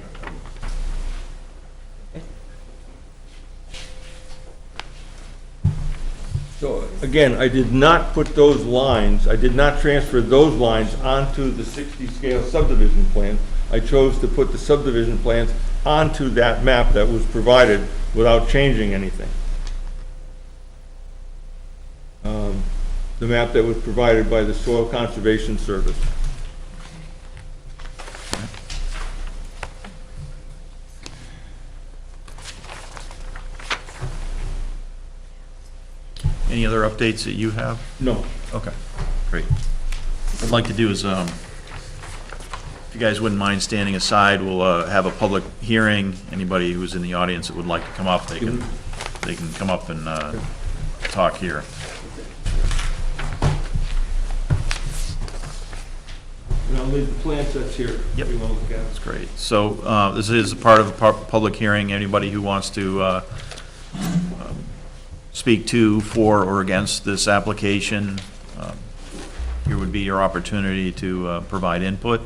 S4: So again, I did not put those lines, I did not transfer those lines onto the 60 scale subdivision plan. I chose to put the subdivision plans onto that map that was provided without changing anything. The map that was provided by the Soil Conservation Service.
S1: Any other updates that you have?
S4: No.
S1: Okay, great. What I'd like to do is, if you guys wouldn't mind standing aside, we'll have a public hearing. Anybody who's in the audience that would like to come up, they can come up and talk here.
S4: And I'll leave the plan sets here.
S1: Yep.
S4: You wanna look at it.
S1: That's great. So this is a part of a public hearing. Anybody who wants to speak to, for, or against this application, here would be your opportunity to provide input.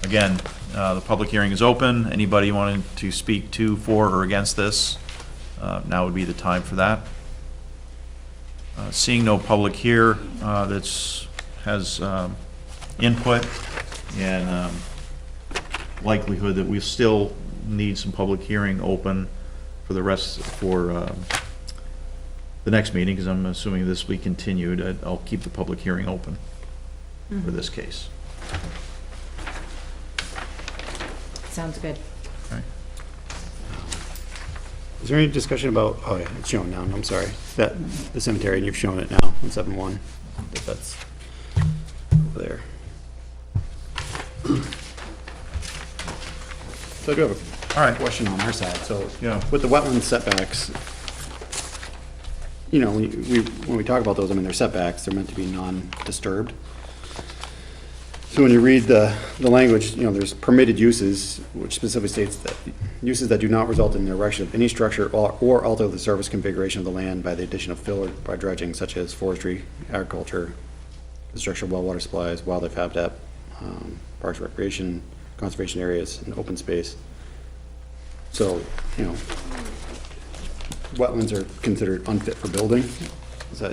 S1: Again, the public hearing is open. Anybody wanting to speak to, for, or against this, now would be the time for that. Seeing no public here has input, and likelihood that we still need some public hearing open for the rest, for the next meeting, because I'm assuming this will be continued. I'll keep the public hearing open for this case.
S3: Sounds good.
S1: Okay.
S5: Is there any discussion about, oh yeah, it's shown now, I'm sorry, that, the cemetery, and you've shown it now, on 7-1, that that's over there. So I do have
S1: All
S5: a
S1: right.
S5: question on our side, so.
S1: Yeah.
S5: With the wetland setbacks, you know, when we talk about those, I mean, they're setbacks, they're meant to be non-disturbed. So when you read the language, you know, there's permitted uses, which specifically states that uses that do not result in the erection of any structure or alter the surface configuration of the land by the addition of fill or by dredging, such as forestry, agriculture, construction of well water supplies, wildlife habitat, parks, recreation, conservation areas, and open space. So, you know, wetlands are considered unfit for building. So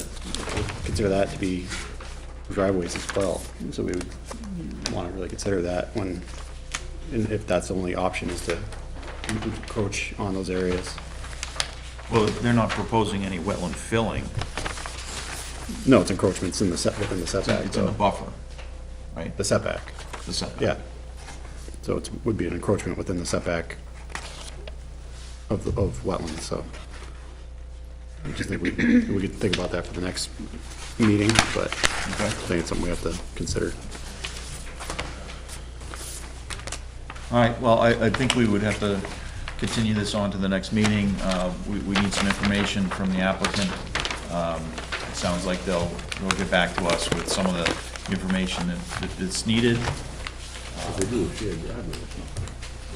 S5: consider that to be driveways as well. So we would want to really consider that when, and if that's the only option, is to encroach on those areas.
S1: Well, they're not proposing any wetland filling.
S5: No, it's encroachments in the within the setback.
S1: It's in the buffer, right?
S5: The setback,
S1: The setback.
S5: yeah. So it would be an encroachment within the setback of wetlands, so. I just think we could think about that for the next meeting, but I think it's something we have to consider.
S1: All right, well, I think we would have to continue this on to the next meeting. We need some information from the applicant. It sounds like they'll get back to us with some of the information that's needed.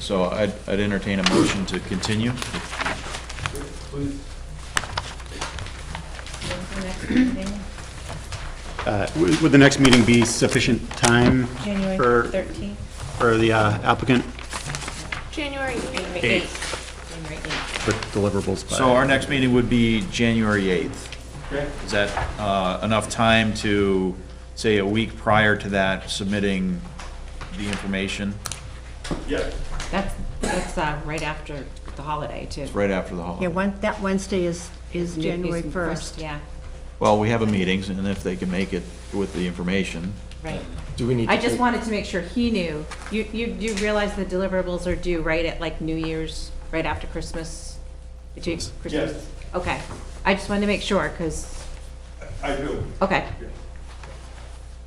S1: So I'd entertain a motion to continue.
S4: Please.
S3: When's the next meeting?
S5: Would the next meeting be sufficient time
S3: January
S5: for
S3: 13th?
S5: for the applicant
S6: January 8th.
S3: January 8th. January 8th.
S5: for deliverables by?
S1: So our next meeting would be January 8th.
S4: Okay.
S1: Is that enough time to, say, a week prior to that, submitting the information?
S4: Yes.
S3: That's right after the holiday, too.
S1: It's right after the holiday.
S7: Yeah, that Wednesday is January
S3: Is
S7: 1st.
S3: Yeah,
S1: Well, we have a meeting, and if they can make it with the information.
S3: right.
S10: Do we need
S3: I
S10: to
S3: just
S10: take-
S3: wanted to make sure he knew. You realize the deliverables are due right at like New Year's, right after Christmas? Between Christmas?
S4: Yes.
S3: Okay. I just wanted to make sure, because,
S4: I do.
S3: okay.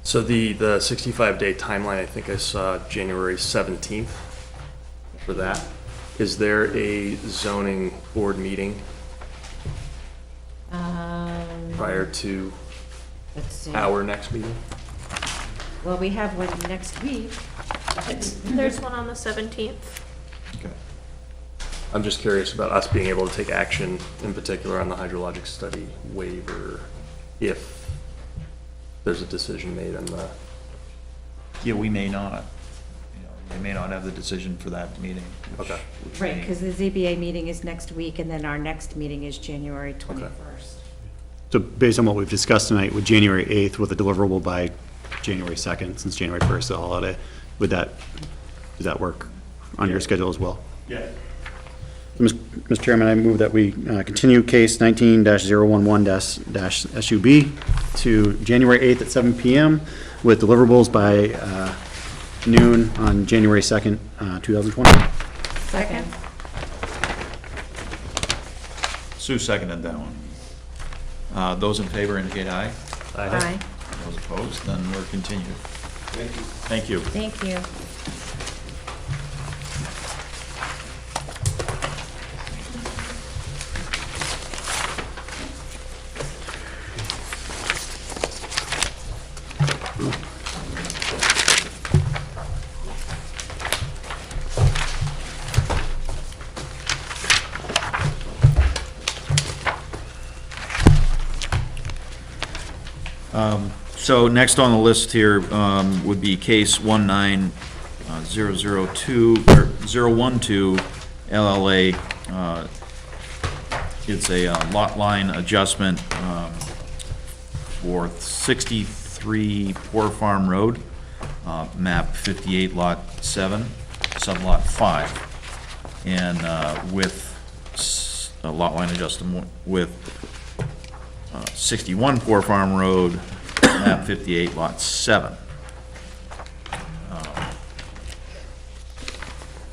S10: So the 65-day timeline, I think I saw January 17th for that. Is there a zoning board meeting prior to
S3: Let's see.
S10: our next meeting?
S3: Well, we have one next week.
S6: There's one on the 17th.
S1: Okay.
S10: I'm just curious about us being able to take action, in particular on the hydrologic study waiver, if there's a decision made on the,
S1: Yeah, we may not. You know, they may not have the decision for that meeting.
S10: Okay.
S3: Right, because the ZBA meeting is next week, and then our next meeting is January 21st.
S5: So based on what we've discussed tonight, with January 8th, with a deliverable by January 2nd, since January 1st is a holiday, does that work on your schedule as well?
S4: Yes.
S5: Mr. Chairman, I move that we continue case 19-011-SUB to January 8th at 7 PM with deliverables by noon on January 2nd, 2020.
S3: Second.
S1: Sue seconded that one. Those in favor indicate aye.
S3: Aye.
S1: Those opposed, then we're continued.
S4: Thank you.
S1: Thank you.
S3: Thank you.
S1: So next on the list here would be case 19002, or 012 LLA. It's a lot line adjustment for 63 Poor Farm Road, map 58, lot 7, sublot 5. And with a lot line adjustment with 61 Poor Farm Road, map 58, lot 7.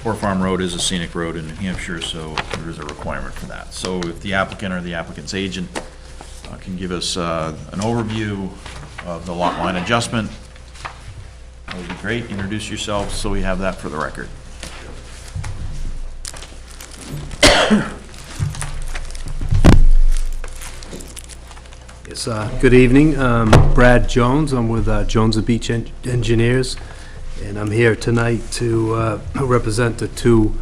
S1: Poor Farm Road is a scenic road in New Hampshire, so there is a requirement for that. So if the applicant or the applicant's agent can give us an overview of the lot line adjustment, that would be great. Introduce yourself so we have that for the record.
S11: Yes, good evening. Brad Jones. I'm with Jones and Beach Engineers, and I'm here tonight to represent the two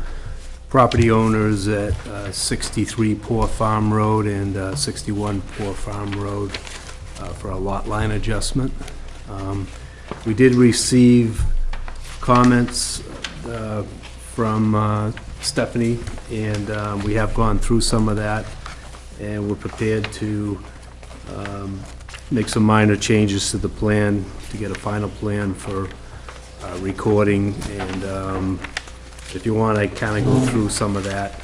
S11: property owners at 63 Poor Farm Road and 61 Poor Farm Road for a lot line adjustment. We did receive comments from Stephanie, and we have gone through some of that, and we're prepared to make some minor changes to the plan to get a final plan for recording, and if you want, I kind of go through some of that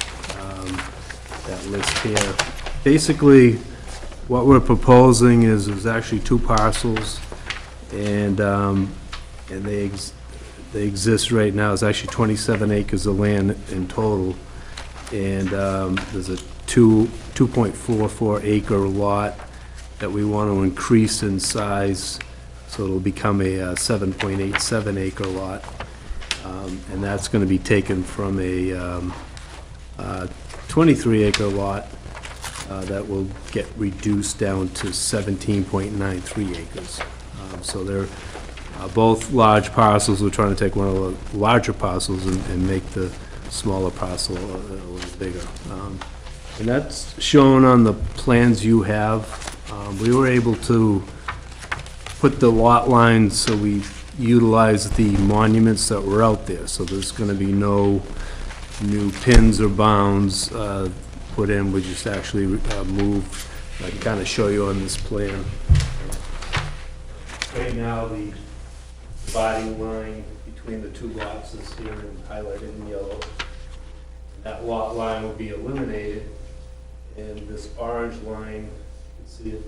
S11: list here. Basically, what we're proposing is actually two parcels, and they exist right now. It's actually 27 acres of land in total, and there's a 2.44 acre lot that we want to increase in size, so it'll become a 7.87 acre lot. And that's going to be taken from a 23 acre lot that will get reduced down to 17.93 acres. So they're both large parcels. We're trying to take one of the larger parcels and make the smaller parcel a little bigger. And that's shown on the plans you have. We were able to put the lot lines so we utilize the monuments that were out there. So there's going to be no new pins or bounds put in. We just actually moved. I can kind of show you on this plan. Right now, the dividing line between the two lots is here and highlighted in yellow. That lot line will be eliminated, and this orange line, you can see it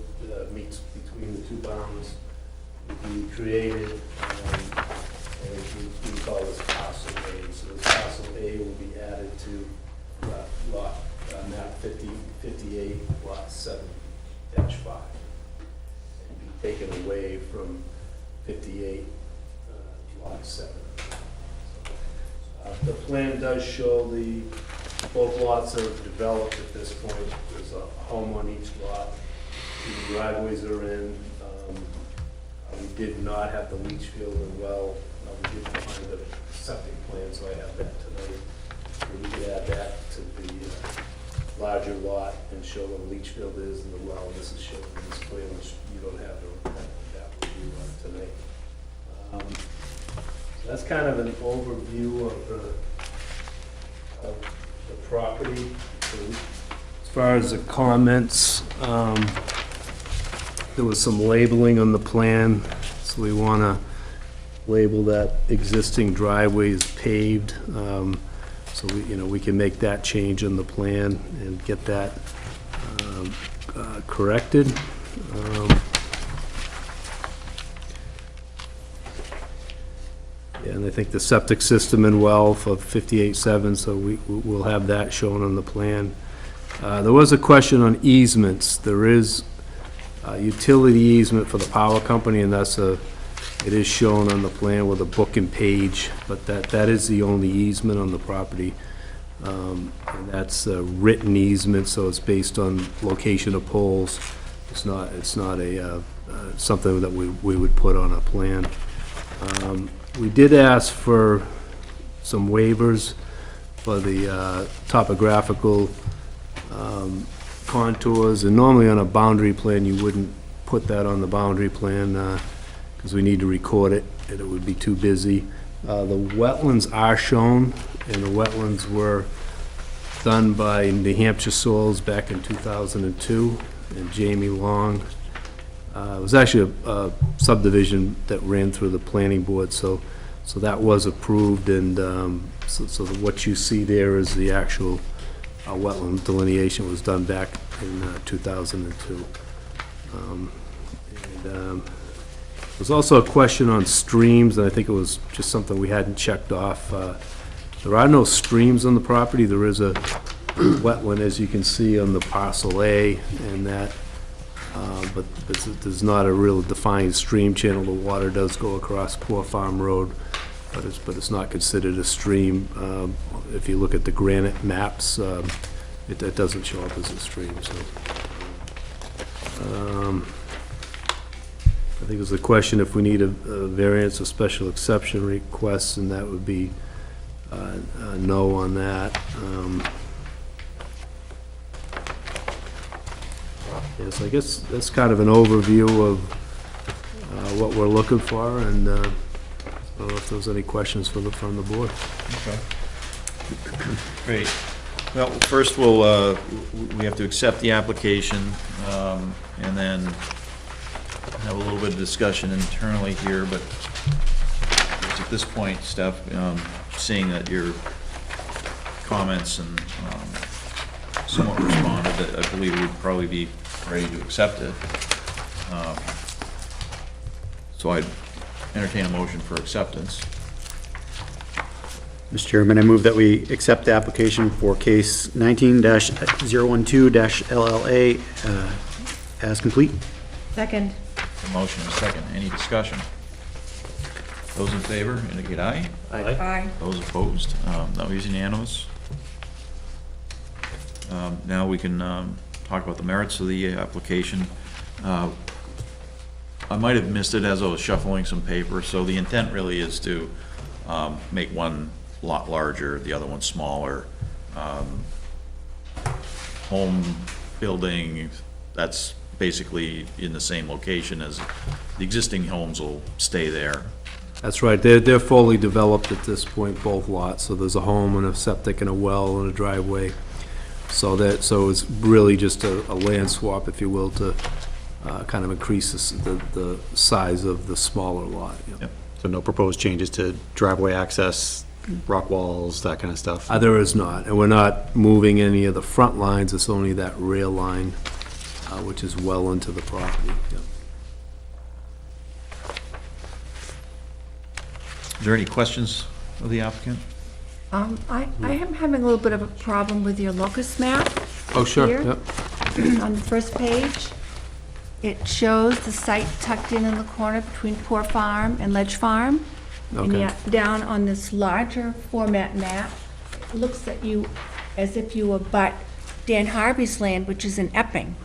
S11: meets between the two bounds, will be created, and we call this parcel A. So this parcel A will be added to lot map 58, lot 7-5, and be taken away from 58, lot 7. The plan does show both lots are developed at this point. There's a home on each lot. The driveways are in. We did not have the leach field and well. We did find the septic plan, so I have that tonight. We could add that to the larger lot and show what a leach field is and the well. This is shown in this plan, which you don't have that with you tonight. So that's kind of an overview of the property. As far as the comments, there was some labeling on the plan, so we want to label that existing driveway as paved. So we can make that change in the plan and get that corrected. And I think the septic system and well for 58.7, so we'll have that shown on the plan. There was a question on easements. There is a utility easement for the power company, and it is shown on the plan with a book and page, but that is the only easement on the property. And that's a written easement, so it's based on location of poles. It's not a something that we would put on a plan. We did ask for some waivers for the topographical contours, and normally on a boundary plan, you wouldn't put that on the boundary plan because we need to record it, and it would be too busy. The wetlands are shown, and the wetlands were done by New Hampshire Soils back in 2002, and Jamie Long. It was actually a subdivision that ran through the planning board, so that was approved, and so what you see there is the actual wetland delineation was done back in 2002. There's also a question on streams, and I think it was just something we hadn't checked off. There are no streams on the property. There is a wetland, as you can see, on the parcel A, and that, but there's not a real defined stream channel. The water does go across Poor Farm Road, but it's not considered a stream. If you look at the granite maps, it doesn't show up as a stream, so. I think there's a question if we need a variance or special exception request, and that would be a no on that. Yes, I guess that's kind of an overview of what we're looking for, and I don't know if there's any questions from the board.
S1: Okay. Great. Well, first we have to accept the application, and then have a little bit of discussion internally here, but at this point, Steph, seeing that your comments and somewhat responded, I believe we'd probably be ready to accept it. So I'd entertain a motion for acceptance.
S5: Mr. Chairman, I move that we accept the application for case 19-012-LLA as complete.
S3: Second.
S1: A motion and a second. Any discussion? Those in favor indicate aye.
S3: Aye.
S1: Those opposed? That was unanimous. Now we can talk about the merits of the application. I might have missed it as I was shuffling some paper, so the intent really is to make one lot larger, the other one smaller. Home building, that's basically in the same location as the existing homes will stay there.
S11: That's right, they're fully developed at this point, both lots, so there's a home and a septic and a well and a driveway. So it's really just a land swap, if you will, to kind of increase the size of the smaller lot.
S1: Yep.
S5: So no proposed changes to driveway access, rock walls, that kind of stuff?
S11: There is not, and we're not moving any of the front lines, it's only that rail line, which is well into the property. Yep.
S1: Is there any questions of the applicant?
S7: I am having a little bit of a problem with your locus map.
S11: Oh, sure,
S7: Here.
S11: yep.
S7: On the first page, it shows the site tucked in the corner between Poor Farm and Ledge Farm. And
S11: Okay.
S7: yet, down on this larger format map, it looks at you as if you abut Dan Harvey's land, which is in Epping.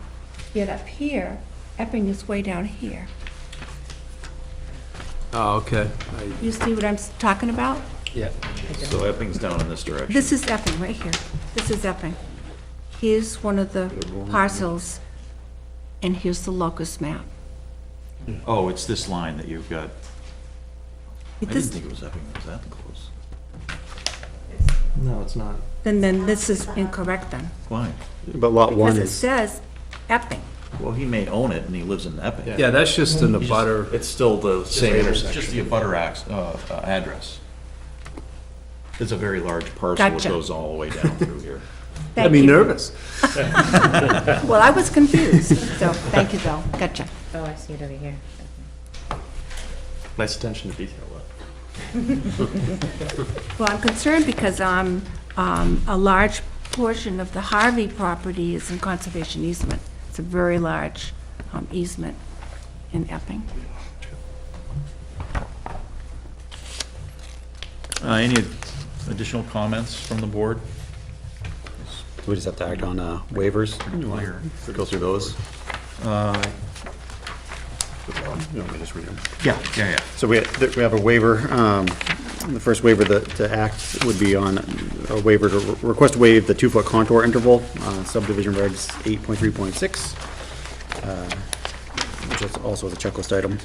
S7: Yet up here, Epping is way down here.
S11: Oh, okay.
S7: You see what I'm talking about?
S11: Yeah.
S1: So Epping's down in this direction.
S7: This is Epping, right here. This is Epping. Here's one of the parcels, and here's the locust map.
S1: Oh, it's this line that you've got. I didn't
S7: This-
S1: think it was Epping, it was that close.
S10: No, it's not.
S7: Then this is incorrect then.
S1: Why?
S5: But lot one
S7: Because it
S5: is,
S7: says Epping.
S1: Well, he may own it and he lives in Epping.
S11: Yeah, that's just in the butter.
S10: It's still the same
S1: It's just
S10: intersection.
S1: the abutter address. It's a very large parcel that
S7: Gotcha.
S1: goes all the way down through here.
S11: Got
S7: Thank
S11: me
S7: you.
S11: nervous.
S7: Well, I was confused, so thank you, Bill. Gotcha.
S3: Oh, I see it over here.
S10: Nice attention to detail,
S7: Well, I'm concerned because a large portion of the Harvey property is in conservation easement. It's a very large easement in Epping.
S1: Any additional comments from the board?
S5: we just have to act on waivers. Do you want to go through those? You want me to just read them?
S1: Yeah.
S5: So we have a waiver, the first waiver to act would be on a waiver to request to waive the 2-foot contour interval, subdivision regs 8.3.6, which is also a checklist item.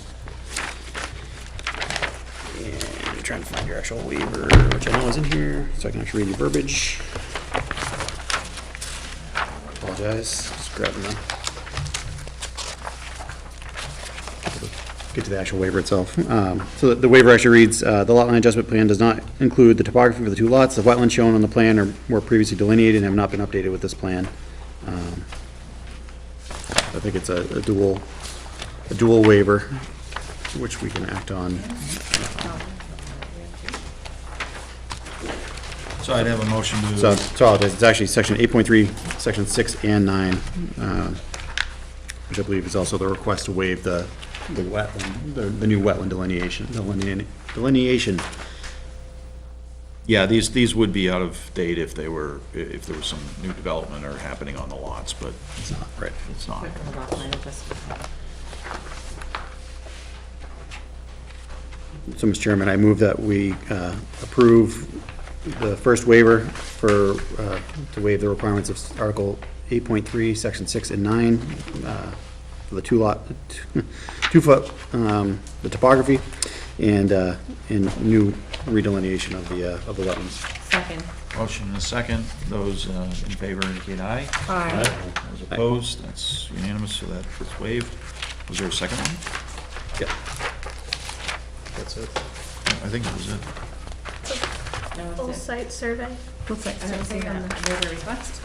S5: And I'm trying to find your actual waiver, which I know is in here, so I can actually read your verbiage. Apologize, just grabbing the. Get to the actual waiver itself. So the waiver actually reads, the lot line adjustment plan does not include the topography for the two lots. The wetlands shown on the plan were previously delineated and have not been updated with this plan. I think it's a dual waiver, which we can act on.
S1: So I'd have a motion to.
S5: So, it's actually section 8.3, section 6 and 9, which I believe is also the request to waive the wetland, the new wetland delineation.
S1: Yeah, these would be out of date if there was some new development or happening on the lots, but
S5: It's not, right.
S1: it's not.
S5: So, Mr. Chairman, I move that we approve the first waiver to waive the requirements of Article 8.3, Section 6 and 9, for the 2-foot, the topography, and new redelineation of the wetlands.
S3: Second.
S1: Motion and a second. Those in favor indicate aye.
S7: Aye.
S1: Those opposed, that's unanimous, so that is waived. Was there a second one?
S5: Yeah.
S10: That's it.
S1: I think that was it.
S6: Full
S3: No, it's it.
S6: site survey.
S7: Full site
S3: I don't see
S7: survey on
S3: that.
S7: the-
S3: Waiver request?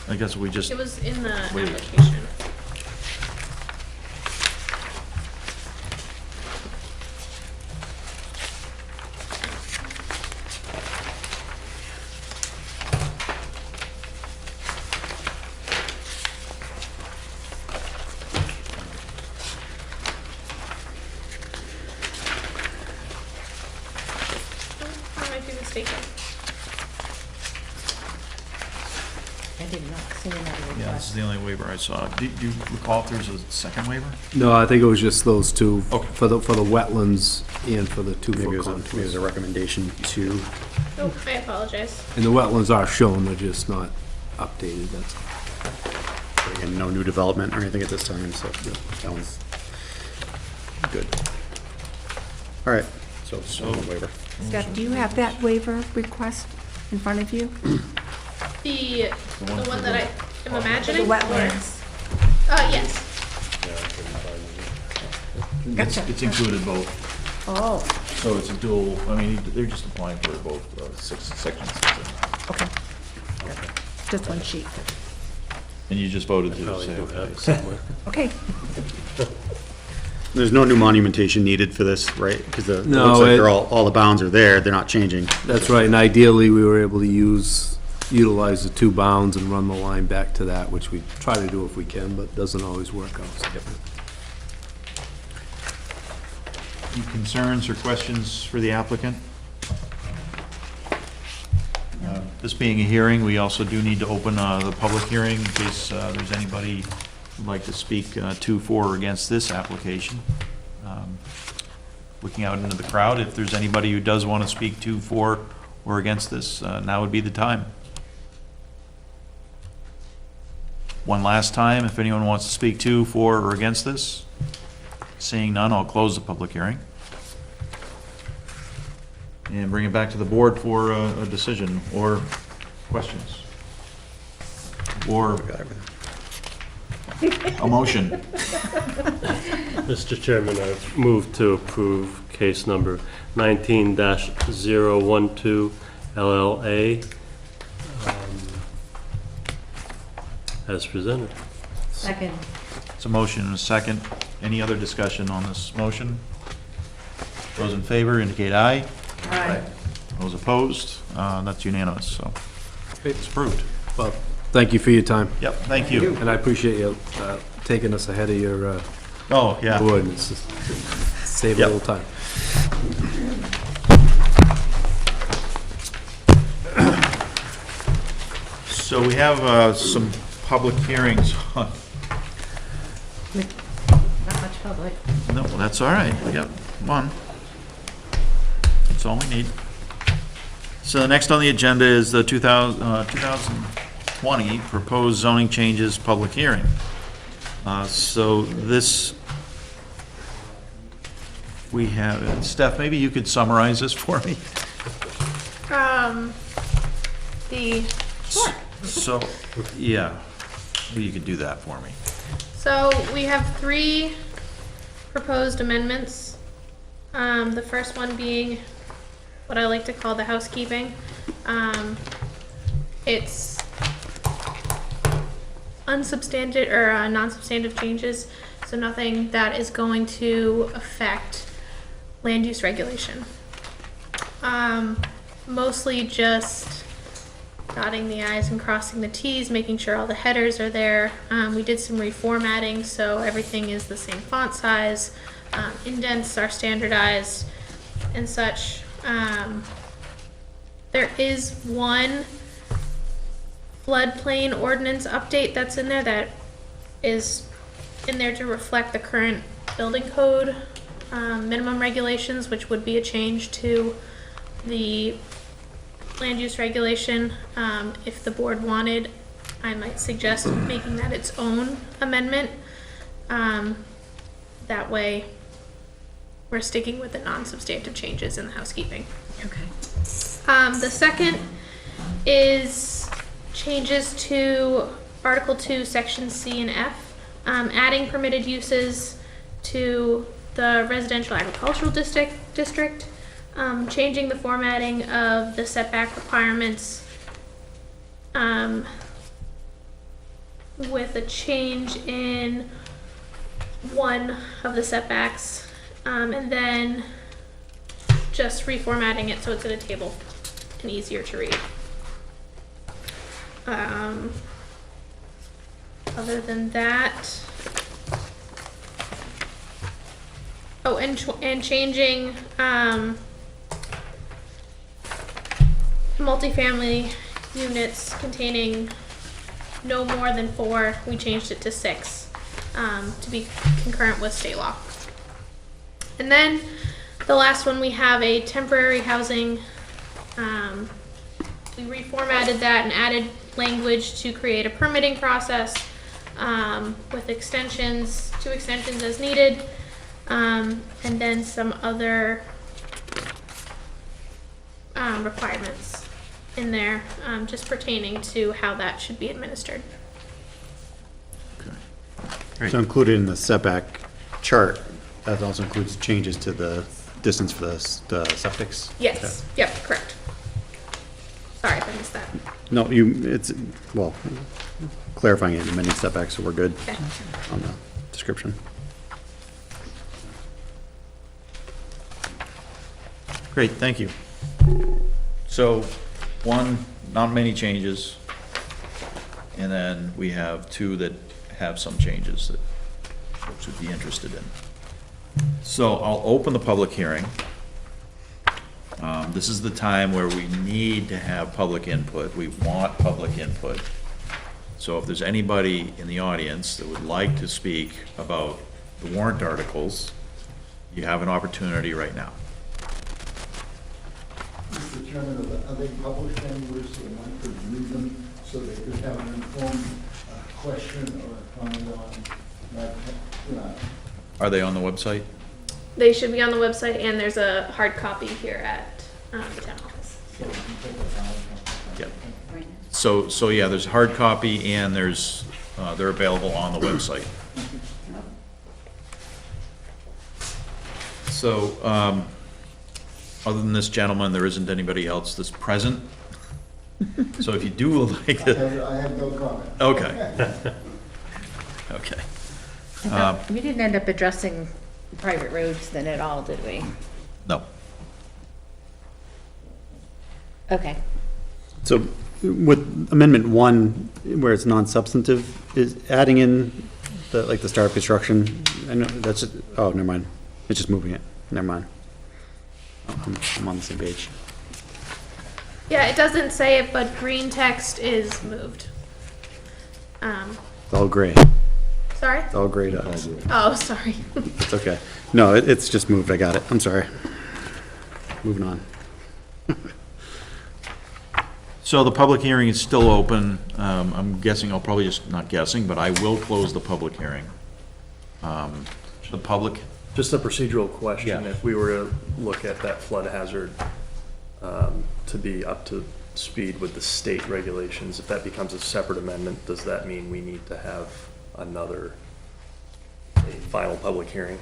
S1: I guess we just,
S6: It was in the
S1: Wait.
S6: application. I might be mistaken.
S3: I did not see another
S1: yeah, this is
S3: request.
S1: the only waiver I saw. Do you recall if there's a second waiver?
S11: No, I think it was just those two,
S1: Okay.
S11: for the wetlands and for the
S5: Maybe it
S11: 2-foot
S5: was maybe it was
S11: contours.
S5: a recommendation to,
S6: Oh, I apologize.
S11: And the wetlands are shown, they're just not updated, that's all.
S5: again, no new development or anything at this time, so that one's good. All right, so waiver.
S7: Scott, do you have that waiver request in front of you?
S6: The one that I am
S7: The
S6: imagining?
S7: wetlands.
S6: Yes.
S7: Gotcha.
S1: It's included both,
S7: Oh,
S1: so it's a dual, I mean, they're just applying for both sections.
S7: okay. Just one sheet.
S1: And you just voted to
S8: Probably
S1: say,
S8: do have
S1: okay.
S8: it somewhere.
S7: Okay.
S5: There's no new monumentation needed for this, right? Because it
S11: No,
S5: looks like
S11: it-
S5: they're all the bounds are there, they're not changing.
S11: That's right, and ideally, we were able to utilize the 2 bounds and run the line back to that, which we try to do if we can, but doesn't always work out. so.
S1: Any concerns or questions for the applicant? This being a hearing, we also do need to open the public hearing in case there's anybody who'd like to speak to, for, or against this application. looking out into the crowd, if there's anybody who does want to speak to, for, or against this, now would be the time. One last time, if anyone wants to speak to, for, or against this. Seeing none, I'll close the public hearing. And bring it back to the board for a decision, or questions. Or a motion.
S8: Mr. Chairman, I move to approve case number 19-012 LLA as presented.
S3: Second.
S1: It's a motion and a second. Any other discussion on this motion? Those in favor indicate aye.
S3: Aye.
S1: Those opposed, that's unanimous, so it's approved.
S11: Well, thank you for your time,
S1: Yep, thank you.
S11: and I appreciate you taking us ahead of your
S1: Oh, yeah.
S11: ordinance. Save a
S1: Yep.
S11: little time.
S1: So we have some public hearings on,
S3: Not much public.
S1: no, that's all right, we got one. That's all we need. So next on the agenda is the 2020 proposed zoning changes public hearing. So this, we have, Steph, maybe you could summarize this for me?
S6: Sure.
S1: So, yeah, maybe you could do that for me.
S6: So we have 3 proposed amendments. The first one being what I like to call the housekeeping. It's unsubstantiated or non-substantive changes, so nothing that is going to affect land use regulation. Mostly just dotting the i's and crossing the t's, making sure all the headers are there. We did some reformatting, so everything is the same font size. Indents are standardized and such. There is one floodplain ordinance update that's in there that is in there to reflect the current building code minimum regulations, which would be a change to the land use regulation. If the board wanted, I might suggest making that its own amendment. That way, we're sticking with the non-substantive changes in the housekeeping.
S3: Okay.
S6: The second is changes to Article 2, Section C and F, adding permitted uses to the residential agricultural district, changing the formatting of the setback requirements, with a change in one of the setbacks, and then just reformatting it so it's in a table and easier to read. Other than that, oh, and changing multifamily units containing no more than 4, we changed it to 6, to be concurrent with state law. And then the last one, we have a temporary housing. We reformatted that and added language to create a permitting process, with extensions, 2 extensions as needed, and then some other requirements in there, just pertaining to how that should be administered.
S1: Great.
S5: So included in the setback chart, that also includes changes to the distance for the septics?
S6: Yes, yep, correct. Sorry if I missed that.
S5: No, well, clarifying it, amending setbacks, so we're good
S6: Okay.
S5: on the description.
S1: Great, thank you. So, one, not many changes, and then we have 2 that have some changes that folks would be interested in. So I'll open the public hearing. This is the time where we need to have public input. We want public input. So if there's anybody in the audience that would like to speak about the warrant articles, You have an opportunity right now.
S12: Mr. Chairman, are they published anywhere so one could read them, so they could have an informed question or comment on that?
S1: Are they on the website?
S6: They should be on the website, and there's a hard copy here at the town office.
S12: So we can take a ballot.
S1: Yep. So yeah, there's a hard copy and there's, they're available on the website. So, other than this gentleman, there isn't anybody else that's present. So if you do like to,
S12: I have no comment.
S1: okay. Okay.
S3: I thought we didn't end up addressing private roads then at all, did we?
S1: No.
S3: Okay.
S5: So with Amendment 1, where it's non-substantive, is adding in the, like, the start of construction, I know that's, oh, never mind. It's just moving it. Never mind. I'm on the same page.
S6: Yeah, it doesn't say it, but green text is moved.
S5: It's all gray.
S6: Sorry?
S5: It's all gray to us.
S6: Oh, sorry.
S5: It's okay. No, it's just moved. I got it. I'm sorry. Moving on.
S1: So the public hearing is still open. I'm guessing, I'll probably just, not guessing, but I will close the public hearing. The public,
S10: Just a procedural question,
S1: Yeah.
S10: if we were to look at that flood hazard to be up to speed with the state regulations, if that becomes a separate amendment, does that mean we need to have another final public hearing?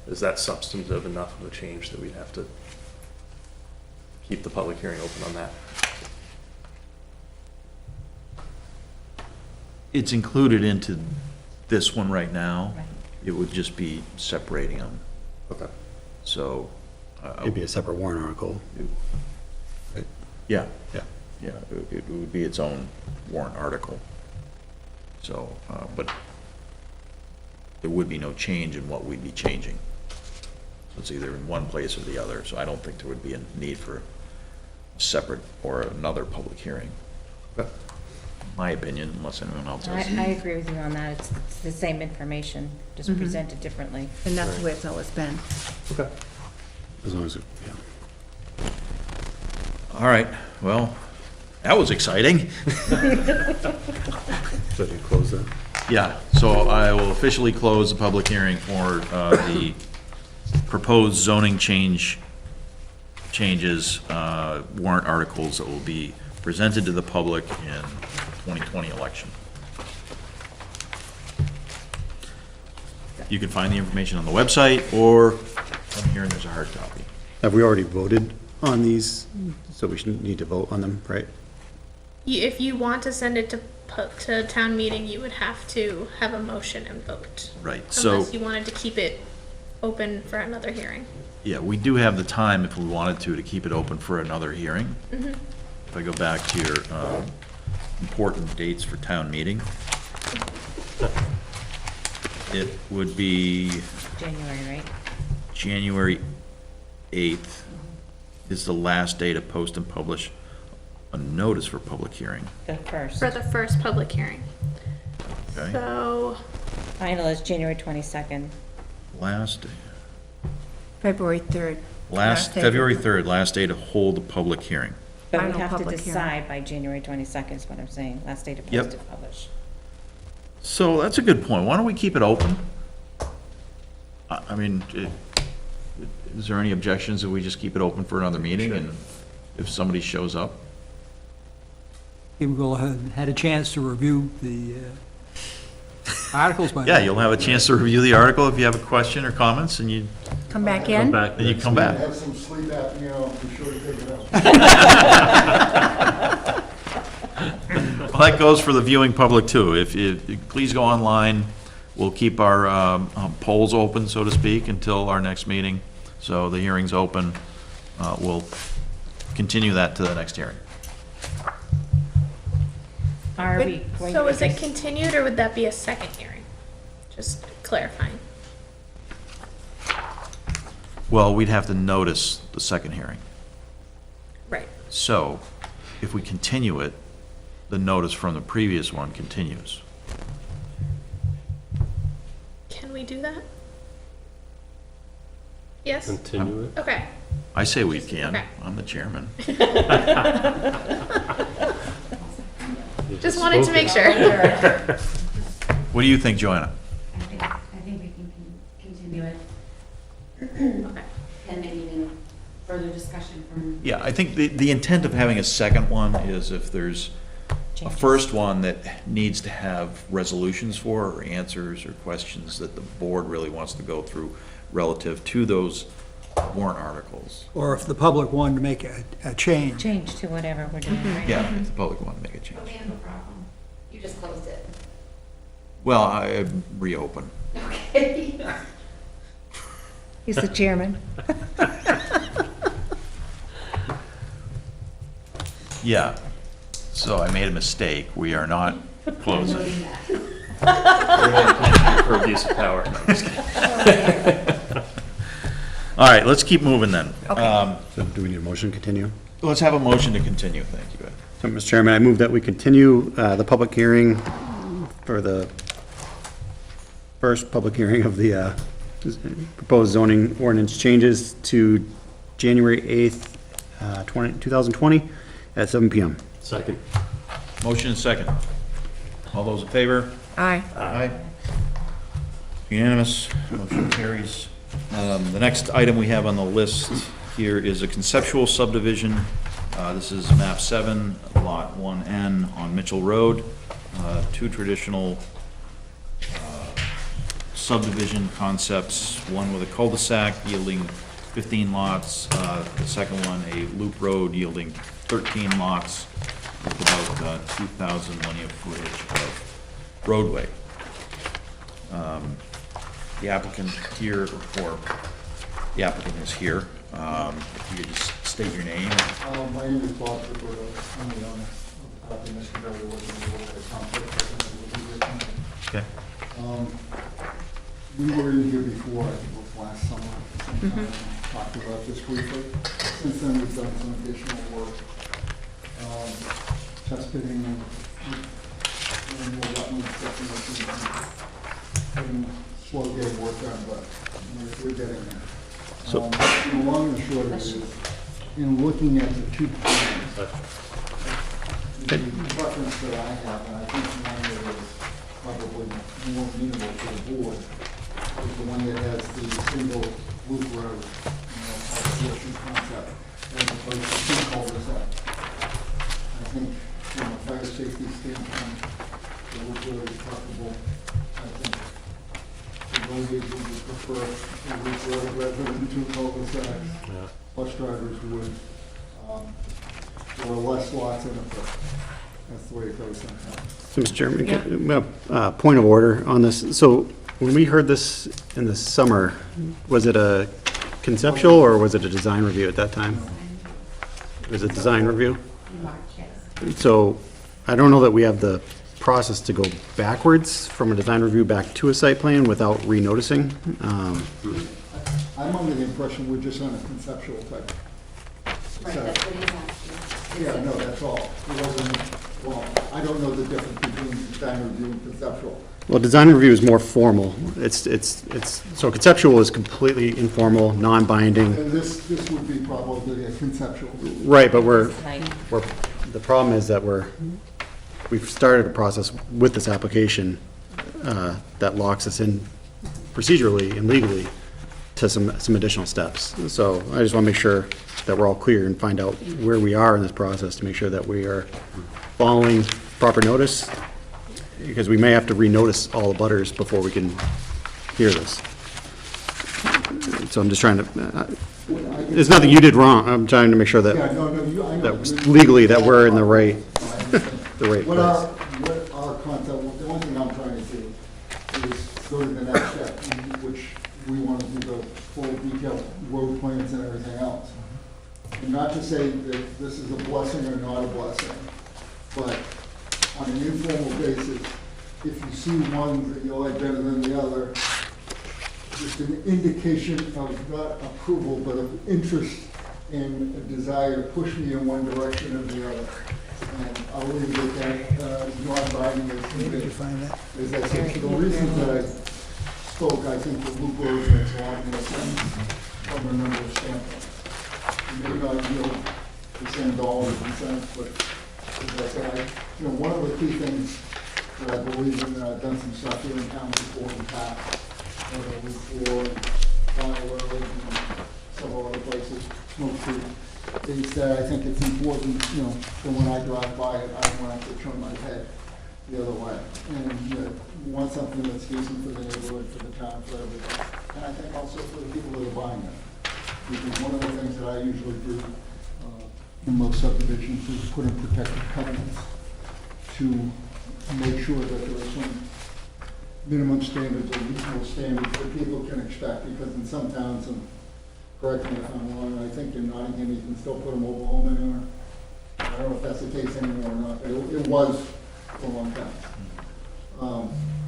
S10: Is that substantive enough of a change that we'd have to keep the public hearing open on that?
S1: it's included into this one right now.
S3: Right.
S1: It would just be separating them.
S10: Okay.
S1: So,
S5: It'd be a separate warrant article.
S1: yeah,
S5: Yeah.
S1: yeah, it would be its own warrant article. So, but there would be no change in what we'd be changing. It's either in one place or the other, so I don't think there would be a need for a separate or another public hearing. My opinion, unless anyone else
S3: I
S1: has.
S3: agree with you on that. It's the same information, just presented differently.
S7: And that's the way it's always been.
S10: Okay.
S5: As long as, yeah.
S1: All right, well, that was exciting.
S5: So you close that?
S1: Yeah, so I will officially close the public hearing for the proposed zoning changes, warrant articles that will be presented to the public in 2020 election. You can find the information on the website, or come here and there's a hard copy.
S5: Have we already voted on these? So we should need to vote on them, right?
S6: If you want to send it to town meeting, you would have to have a motion and vote.
S1: Right, so,
S6: Unless you wanted to keep it open for another hearing.
S1: yeah, we do have the time, if we wanted to keep it open for another hearing. If I go back to your important dates for town meeting, it would be
S3: January, right?
S1: January 8th is the last day to post and publish a notice for public hearing,
S3: The first.
S6: For the first public hearing.
S1: okay?
S6: So,
S3: Final is January 22nd.
S1: Last,
S7: February 3rd. Last day.
S1: February 3rd, last day to hold the public hearing.
S3: But we
S7: Final
S3: have to
S7: public hearing.
S3: decide by January 22nd is what I'm saying, last day to
S1: Yep.
S3: post and publish.
S1: So that's a good point. Why don't we keep it open? I mean, is there any objections if we just keep it open for another meeting and if somebody shows up?
S2: People had a chance to review the articles by
S1: Yeah,
S2: now.
S1: you'll have a chance to review the article if you have a question or comments, and you,
S7: Come back
S8: Come
S7: in?
S8: back.
S1: then you come
S12: I
S1: back.
S12: have some sleep apnea, I'll be sure to take it out.
S1: Well, that goes for the viewing public too. If you, please go online. We'll keep our polls open, so to speak, until our next meeting. So the hearing's open. We'll continue that to the next hearing.
S3: Are we going
S6: so
S3: to
S6: is it
S3: address-
S6: continued, or would that be a second hearing? Just clarifying.
S1: Well, we'd have to notice the second hearing.
S6: Right.
S1: So if we continue it, the notice from the previous one continues.
S6: Can we do that? Yes?
S8: Continue it.
S6: Okay.
S1: I say we can.
S6: Okay.
S1: I'm the chairman.
S8: You
S6: Just wanted to
S8: spoke
S6: make
S8: it.
S6: sure.
S1: What do you think, Joanna?
S3: I think we can continue it,
S6: Okay.
S3: pending any further discussion from.
S1: Yeah, I think the intent of having a second one is if there's a first one that needs to have resolutions for, or answers, or questions that the board really wants to go through relative to those warrant articles.
S2: Or if the public wanted to make a change.
S3: Change to whatever we're doing right now.
S1: Yeah, if the public want to make a change.
S3: We have no problem. You just closed it.
S1: Well, I reopen.
S3: Okay. He's the chairman.
S1: Yeah, so I made a mistake. We are not closing.
S10: For abuse of power. No, I'm just kidding.
S1: All right, let's keep moving then.
S5: So do we need a motion to continue?
S1: Let's have a motion to continue. Thank you, Ed.
S5: So, Mr. Chairman, I move that we continue the public hearing for the first public hearing of the proposed zoning ordinance changes to January 8th, 2020 at 7 PM.
S8: Second.
S1: Motion and second. All those in favor?
S7: Aye.
S1: Aye. Unanimous, motion carries. The next item we have on the list here is a conceptual subdivision. This is map 7, lot 1N on Mitchell Road. Two traditional subdivision concepts, one with a cul-de-sac yielding 15 lots, the second one a loop road yielding 13 lots with about 2,000 linear footage of roadway. The applicant here, or the applicant is here. If you could just state your name.
S12: My name is Bob Roberto. I'm the owner of the property. Mr. Barry wasn't able to accomplish it.
S1: Okay.
S12: We were in here before, I think it was last summer, sometime, talked about this briefly. Since then, we've done some additional work, test pitting and more wetlands definition, and slow getting work done, but we're getting there.
S5: So-
S12: The long and short of it is, in looking at the two plans, the preference that I have, and I think one that is probably more amenable to the board, is the one that has the single loop road, portion concept, as opposed to two cul-de-sacs. I think from a fire safety standpoint, the loop road is preferable. I think the roadways would prefer a loop road rather than two cul-de-sacs.
S8: Yeah.
S12: Bus drivers would. There are less lots in it, but that's the way it goes sometimes.
S5: So, Mr. Chairman, point of order on this. So when we heard this in the summer, was it a conceptual or was it a design review at that time? It was a design review? So I don't know that we have the process to go backwards from a design review back to a site plan without renoticing.
S12: I'm under the impression we're just on a conceptual type.
S3: Right, that's what he's asking.
S12: Yeah, no, that's all. It wasn't, well, I don't know the difference between design review and conceptual.
S5: Well, design review is more formal. So conceptual is completely informal, non-binding.
S12: And this would be probably a conceptual.
S5: Right, but
S3: Like,
S5: the problem is that we've started a process with this application that locks us in procedurally and legally to some additional steps. So I just want to make sure that we're all clear and find out where we are in this process to make sure that we are following proper notice, because we may have to renotice all the butters before we can hear this. So I'm just trying to, there's nothing you did wrong. I'm trying to make sure
S12: Yeah,
S5: that
S12: no, I know.
S5: legally that we're in the right
S12: What
S5: place.
S12: our concept, the only thing I'm trying to do is go to the next step, which we want to do the full detailed road plans and everything else. And not to say that this is a blessing or not a blessing, but on an informal basis, if you see one that you like better than the other, just an indication of not approval, but of interest and a desire to push me in one direction or the other. And I'll leave it at that, non-binding as
S2: Where did you
S12: needed.
S2: find that?
S12: As I said, for the reasons that I spoke, I think the loop road makes a lot more sense. from a number of standpoints. You may not yield the same dollars and cents, but as I say, one of the key things that I believe in, and I've done some stuff here in town before in the past, before, Road, and several other places, Smoke Creek, is that I think it's important, that when I drive by it, I don't have to turn my head the other way. And you want something that's decent for the neighborhood, for the town, for everybody. And I think also for the people that are buying it. Because one of the things that I usually do in most subdivisions is put in protective covenants to make sure that there are some minimum standards or reasonable standards that people can expect. Because in some towns, and correct me if I'm wrong, I think in Nottingham you can still put a mobile home in there. I don't know if that's the case anymore or not, but it was for a long time.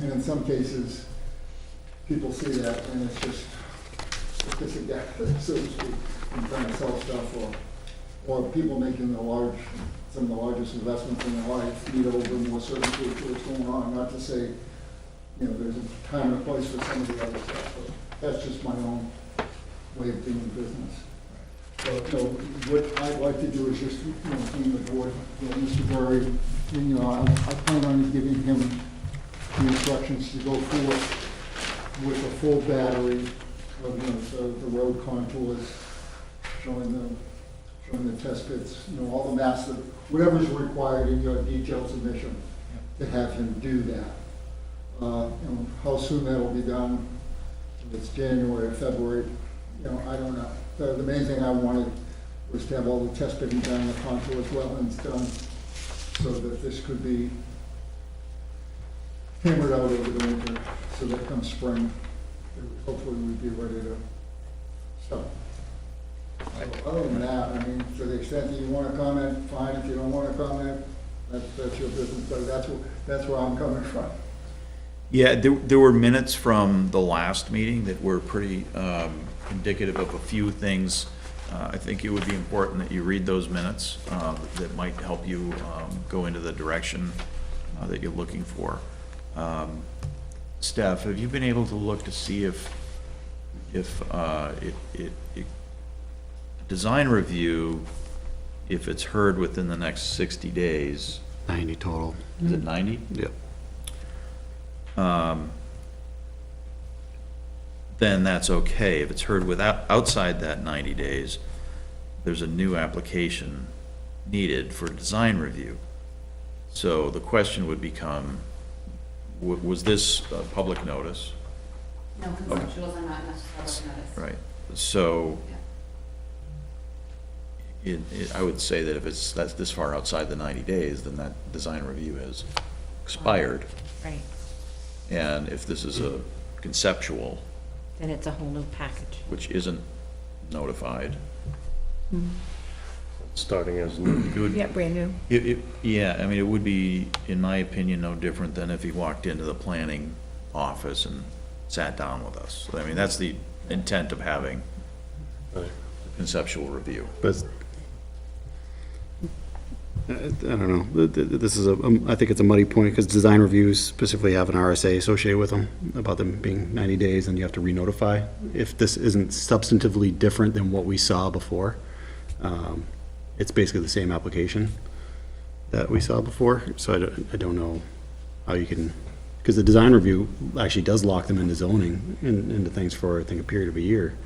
S12: And in some cases, people see that and it's just a kiss of death, so to speak, and trying to sell stuff, or people making some of the largest investments in their life need a little bit more certainty to what's going on. Not to say, there's a time and a place for some of the other stuff, but that's just my own way of doing business. So, what I'd like to do is just, clean the board, Mr. Berry, I plan on giving him the instructions to go forth with a full battery of, the road contours, showing the test pits, all the maps, whatever's required in your detailed submission, to have him do that. How soon that will be done, if it's January or February, I don't know. The main thing I wanted was to have all the test pitting done, the contours, wetlands done, so that this could be hammered out over the winter, so that come spring, hopefully we'd be ready to start. So other than that, to the extent that you want to comment, fine. If you don't want to comment, that's your business, but that's where I'm coming from.
S1: Yeah, there were minutes from the last meeting that were pretty indicative of a few things. I think it would be important that you read those minutes. That might help you go into the direction that you're looking for. Steph, have you been able to look to see if design review, if it's heard within the next 60 days?
S5: 90 total.
S1: Is it 90?
S5: Yep.
S1: Then that's okay. If it's heard outside that 90 days, there's a new application needed for design review. So the question would become, was this a public notice?
S13: No, conceptuals are not necessarily notice.
S1: Right. So I would say that if that's this far outside the 90 days, then that design review has expired.
S3: Right.
S1: And if this is a conceptual,
S3: Then it's a whole new package.
S1: which isn't notified,
S8: Starting as new.
S7: Yeah, brand new.
S1: yeah, it would be, in my opinion, no different than if he walked into the planning office and sat down with us. That's the intent of having
S8: Right.
S1: a conceptual review.
S5: But I don't know. This is I think it's a muddy point because design reviews specifically have an RSA associated with them about them being 90 days and you have to re-notify. If this isn't substantively different than what we saw before, it's basically the same application that we saw before. So I don't know how you can, because the design review actually does lock them into zoning and into things for, I think, a period of a year.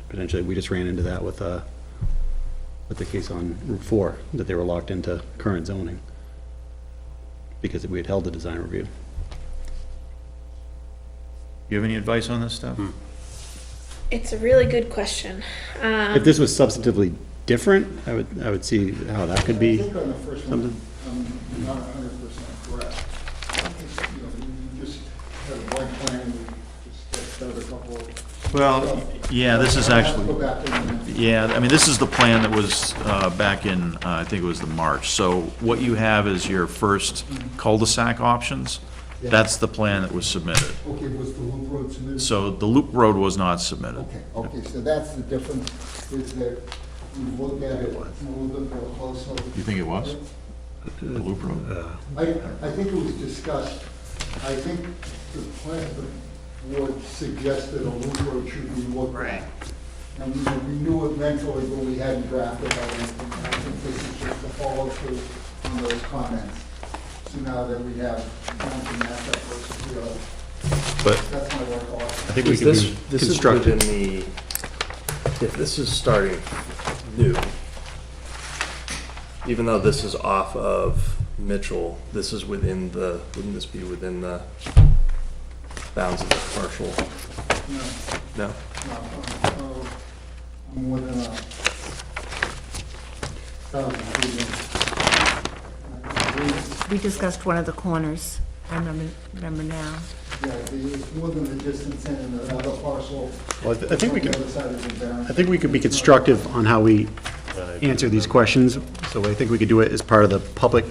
S5: Potentially, we just ran into that with the case on Route 4, that they were locked into current zoning because we had held the design review.
S1: You have any advice on this stuff?
S6: It's a really good question.
S5: If this was substantively different, I would see how that could
S12: I
S5: be
S12: think on the first one,
S5: something.
S12: I'm not 100% correct. You just had a blank plan, we just got a couple of.
S1: Well, yeah, this is actually,
S12: Go back in.
S1: yeah, this is the plan that was back in, I think it was the March. So what you have is your first cul-de-sac options.
S12: Yeah.
S1: That's the plan that was submitted.
S12: Okay, was the loop road submitted?
S1: So the loop road was not submitted.
S12: Okay, so that's the difference, is that we've looked at it a little bit more closely.
S1: You think it was? The loop road?
S12: I think it was discussed, I think the plan, the board suggested a loop road should be looked at. And we knew it mentally, but we hadn't drafted everything. I think this is just a follow through on those comments. So now that we have mountain matchup versus the other,
S5: But
S12: that's my work off.
S5: I think we
S10: Is
S5: could
S10: this,
S5: be
S10: this is within
S5: constructive.
S10: the, if this is starting new, even though this is off of Mitchell, this is within the, wouldn't this be within the bounds of the commercial?
S12: No,
S10: No?
S12: I'm within a 1,000 feet.
S7: We discussed one of the corners, I remember now.
S12: Yeah, it's more than the distance in and another parcel.
S5: Well, I think we
S12: On the
S5: could,
S12: other side of the barren.
S5: I think we could be constructive on how we answer these questions. So I think we could do it as part of the public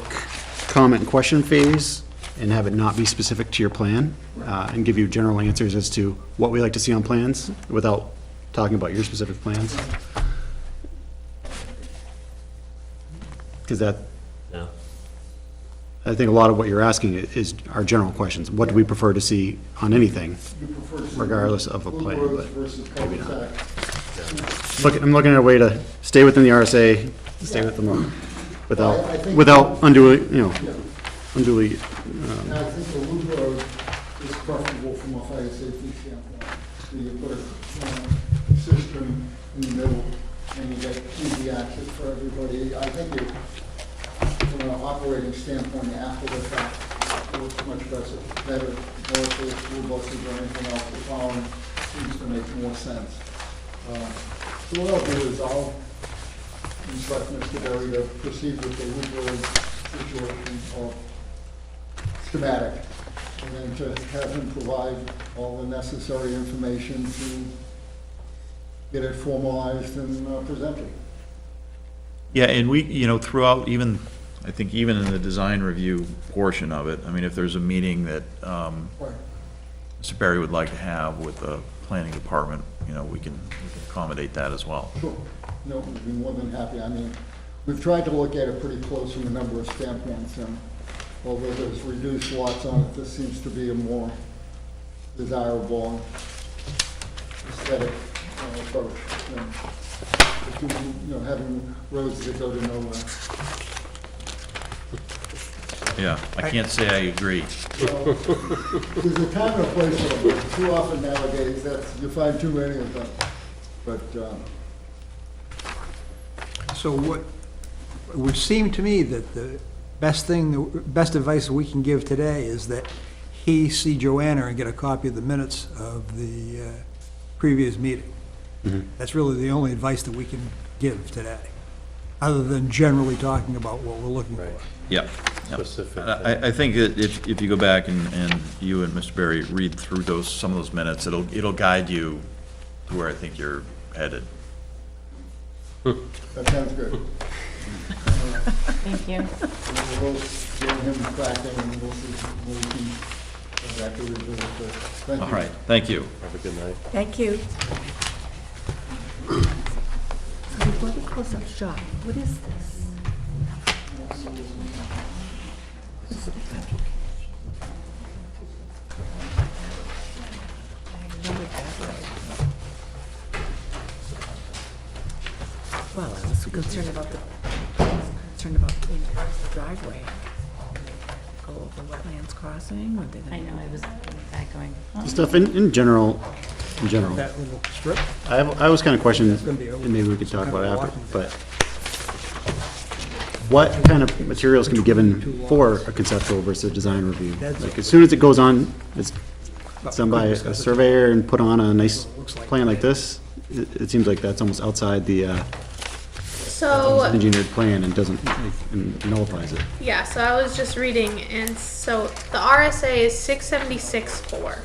S5: comment and question phase and have it not be specific to your plan, and give you general answers as to what we like to see on plans without talking about your specific plans. Because that,
S8: Yeah.
S5: I think a lot of what you're asking is our general questions. What do we prefer to see on anything?
S12: You prefer to see
S5: regardless of a
S12: blue
S5: plan,
S12: roads
S5: but
S12: versus
S5: maybe not.
S12: cul-de-sac.
S5: Look, I'm looking at a way to stay within the RSA, stay with them
S12: I
S5: without,
S12: think-
S5: without unduly,
S12: Yeah.
S5: unduly,
S12: And I think the loop road is preferable from a fire safety standpoint. So you put a cistern in the middle and you get easy access for everybody. I think it, from an operating standpoint, after the fact, it looks much better. Or if the school buses or anything else are following, seems to make more sense. So what I'll do is I'll instruct Mr. Berry to proceed with the loop road situation or schematic, and then to have him provide all the necessary information to get it formalized and presented.
S1: Yeah, and we, throughout, even, I think even in the design review portion of it, I mean, if there's a meeting that
S12: Right.
S1: Mr. Barry would like to have with the planning department, we can accommodate that as well.
S12: Sure. No, we'd be more than happy. I mean, we've tried to look at it pretty close from a number of standpoints, and although there's reduced lots on it, this seems to be a more desirable aesthetic approach. Having roads that go to nowhere.
S1: Yeah, I can't say I agree.
S12: There's a time and a place for them, but too often nowadays, you find too many of them. But,
S2: So what, it would seem to me that the best advice we can give today is that he see Joanna and get a copy of the minutes of the previous meeting. That's really the only advice that we can give today, other than generally talking about what we're looking for.
S8: Right.
S1: Yep. Yep.
S8: Specific.
S1: I think that if you go back and you and Mr. Barry read through some of those minutes, it'll guide you to where I think you're headed.
S12: that sounds good.
S3: Thank you.
S12: We'll get him cracking and we'll see what we can exactly revisit this. Thank you.
S1: All right, thank you.
S8: Have a good night.
S7: Thank you. Before we close up shop, what is this? Well, I was concerned about the driveway. Go over wetlands crossing, or did
S3: I know, I was back going, oh,
S5: stuff in general,
S2: That little strip,
S5: I was kind of questioning,
S2: gonna be
S5: and maybe we could talk about it after,
S2: walking
S5: but what kind of materials can be given for a conceptual versus design review? Like, as soon as it goes on, it's done by a surveyor and put on a nice plan like this, it seems like that's almost outside the
S6: So,
S5: engineered plan and doesn't, and nullifies it.
S6: yeah, so I was just reading, and so the RSA is 676-4,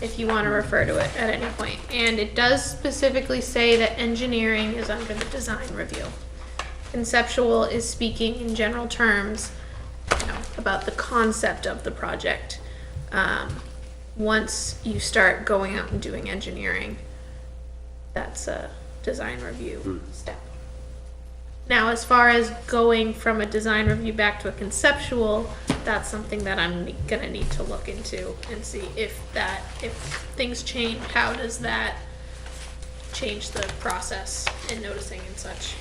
S6: if you want to refer to it at any point. And it does specifically say that engineering is under the design review. Conceptual is speaking in general terms, about the concept of the project. Once you start going out and doing engineering, that's a design review step. Now, as far as going from a design review back to a conceptual, that's something that I'm gonna need to look into and see if things change, how does that change the process and noticing and such.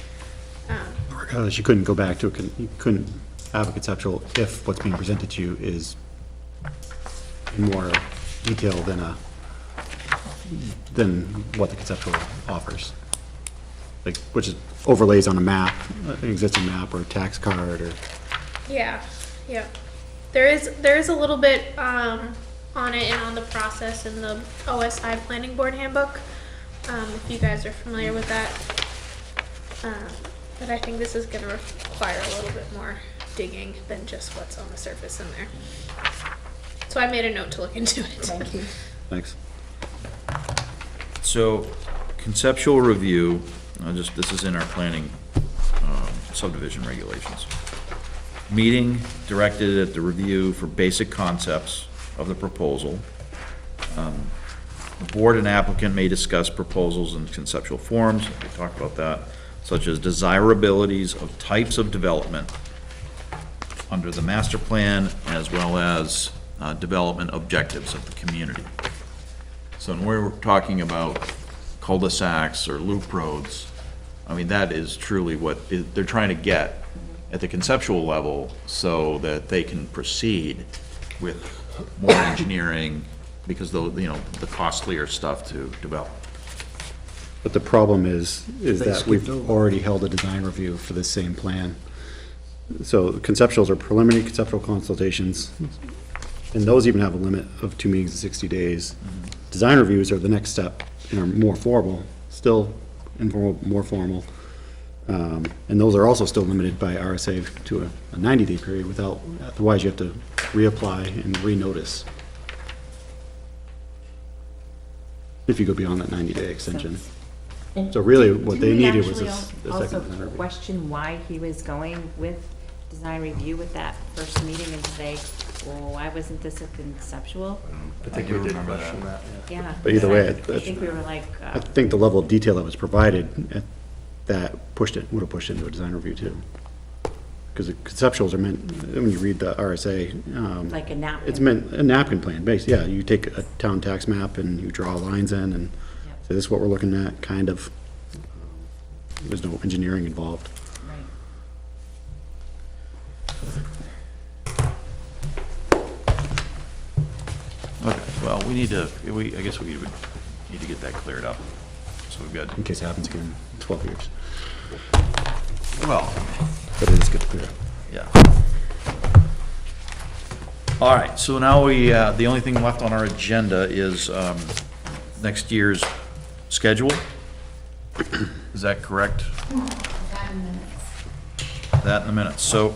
S5: Regardless, you couldn't go back to, you couldn't have a conceptual if what's being presented to you is in more detail than what the conceptual offers. Like, which is overlays on a map, an existing map or a tax card or.
S6: Yeah, yeah. There is a little bit on it and on the process in the OSI Planning Board Handbook, if you guys are familiar with that. But I think this is gonna require a little bit more digging than just what's on the surface in there. So I made a note to look into it.
S7: Thank you.
S5: Thanks.
S1: So conceptual review, this is in our planning subdivision regulations. Meeting directed at the review for basic concepts of the proposal. The board and applicant may discuss proposals in conceptual forms, we talked about that, such as desirabilities of types of development under the master plan, as well as development objectives of the community. So when we're talking about cul-de-sacs or loop roads, I mean, that is truly what they're trying to get at the conceptual level so that they can proceed with more engineering, because the costlier stuff to develop.
S5: But the problem is that we've already held a design review for the same plan. So conceptuals are preliminary conceptual consultations, and those even have a limit of 2 meetings in 60 days. Design reviews are the next step and are more formal, still informal, more formal. And those are also still limited by RSA to a 90-day period without, otherwise you have to reapply and renotice if you go beyond that 90-day extension. So really, what they needed was a second
S3: Also
S5: design review.
S3: question why he was going with design review with that first meeting and say, well, why wasn't this a conceptual?
S10: I think we did question that, yeah.
S3: Yeah.
S5: But either way,
S3: I think we were like,
S5: I think the level of detail that was provided, that would have pushed into a design review too. Because the conceptuals are meant, when you read the RSA,
S3: like a napkin.
S5: it's meant, a napkin plan, basically, yeah, you take a town tax map and you draw lines in and
S3: Yep.
S5: say, this is what we're looking at, kind of. There's no engineering involved.
S3: Right.
S1: Okay, well, I guess we would need to get that cleared up, so we've got,
S5: In case it happens again in 12 years.
S1: well,
S5: But it is good to clear up.
S1: yeah. All right, so now the only thing left on our agenda is next year's schedule. Is that correct?
S13: That in minutes.
S1: That in a minute. So,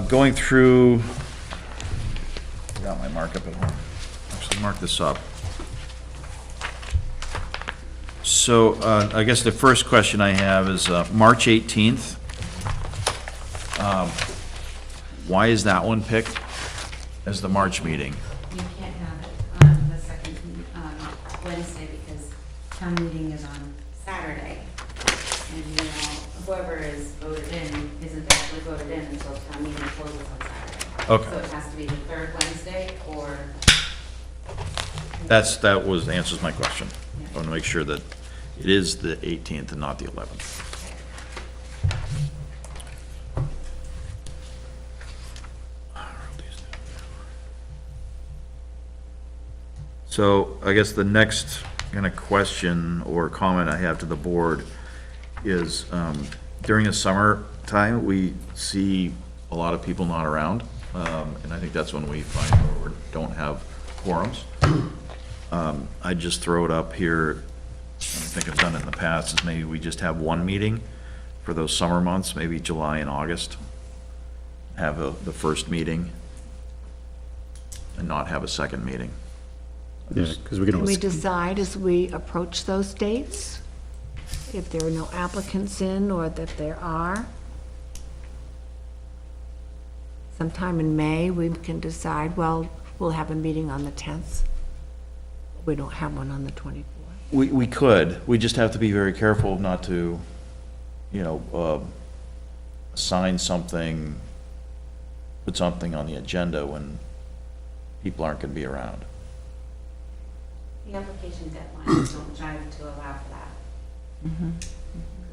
S1: going through, I got my markup at home. Actually, mark this up. So, I guess the first question I have is, March 18th. Why is that one picked as the March meeting?
S13: You can't have it on the second Wednesday because town meeting is on Saturday. And you know, whoever is voted in isn't actually voted in until town meeting closes on Saturday.
S1: Okay.
S13: So it has to be the third Wednesday or.
S1: Answers my question. I want to make sure that it is the 18th and not the 11th. So I guess the next kind of question or comment I have to the board is, during the summertime, we see a lot of people not around. And I think that's when we find we don't have quorums. I'd just throw it up here, I think I've done it in the past, is maybe we just have one meeting for those summer months, maybe July and August. Have the first meeting and not have a second meeting.
S5: Yeah, because we can
S7: Can we
S5: always,
S7: decide as we approach those dates? If there are no applicants in or that there are? Sometime in May, we can decide, well, we'll have a meeting on the 10th. We don't have one on the 24th.
S1: We could, we just have to be very careful not to, assign something, put something on the agenda when people aren't gonna be around.
S13: the application deadlines don't jive to allow for that.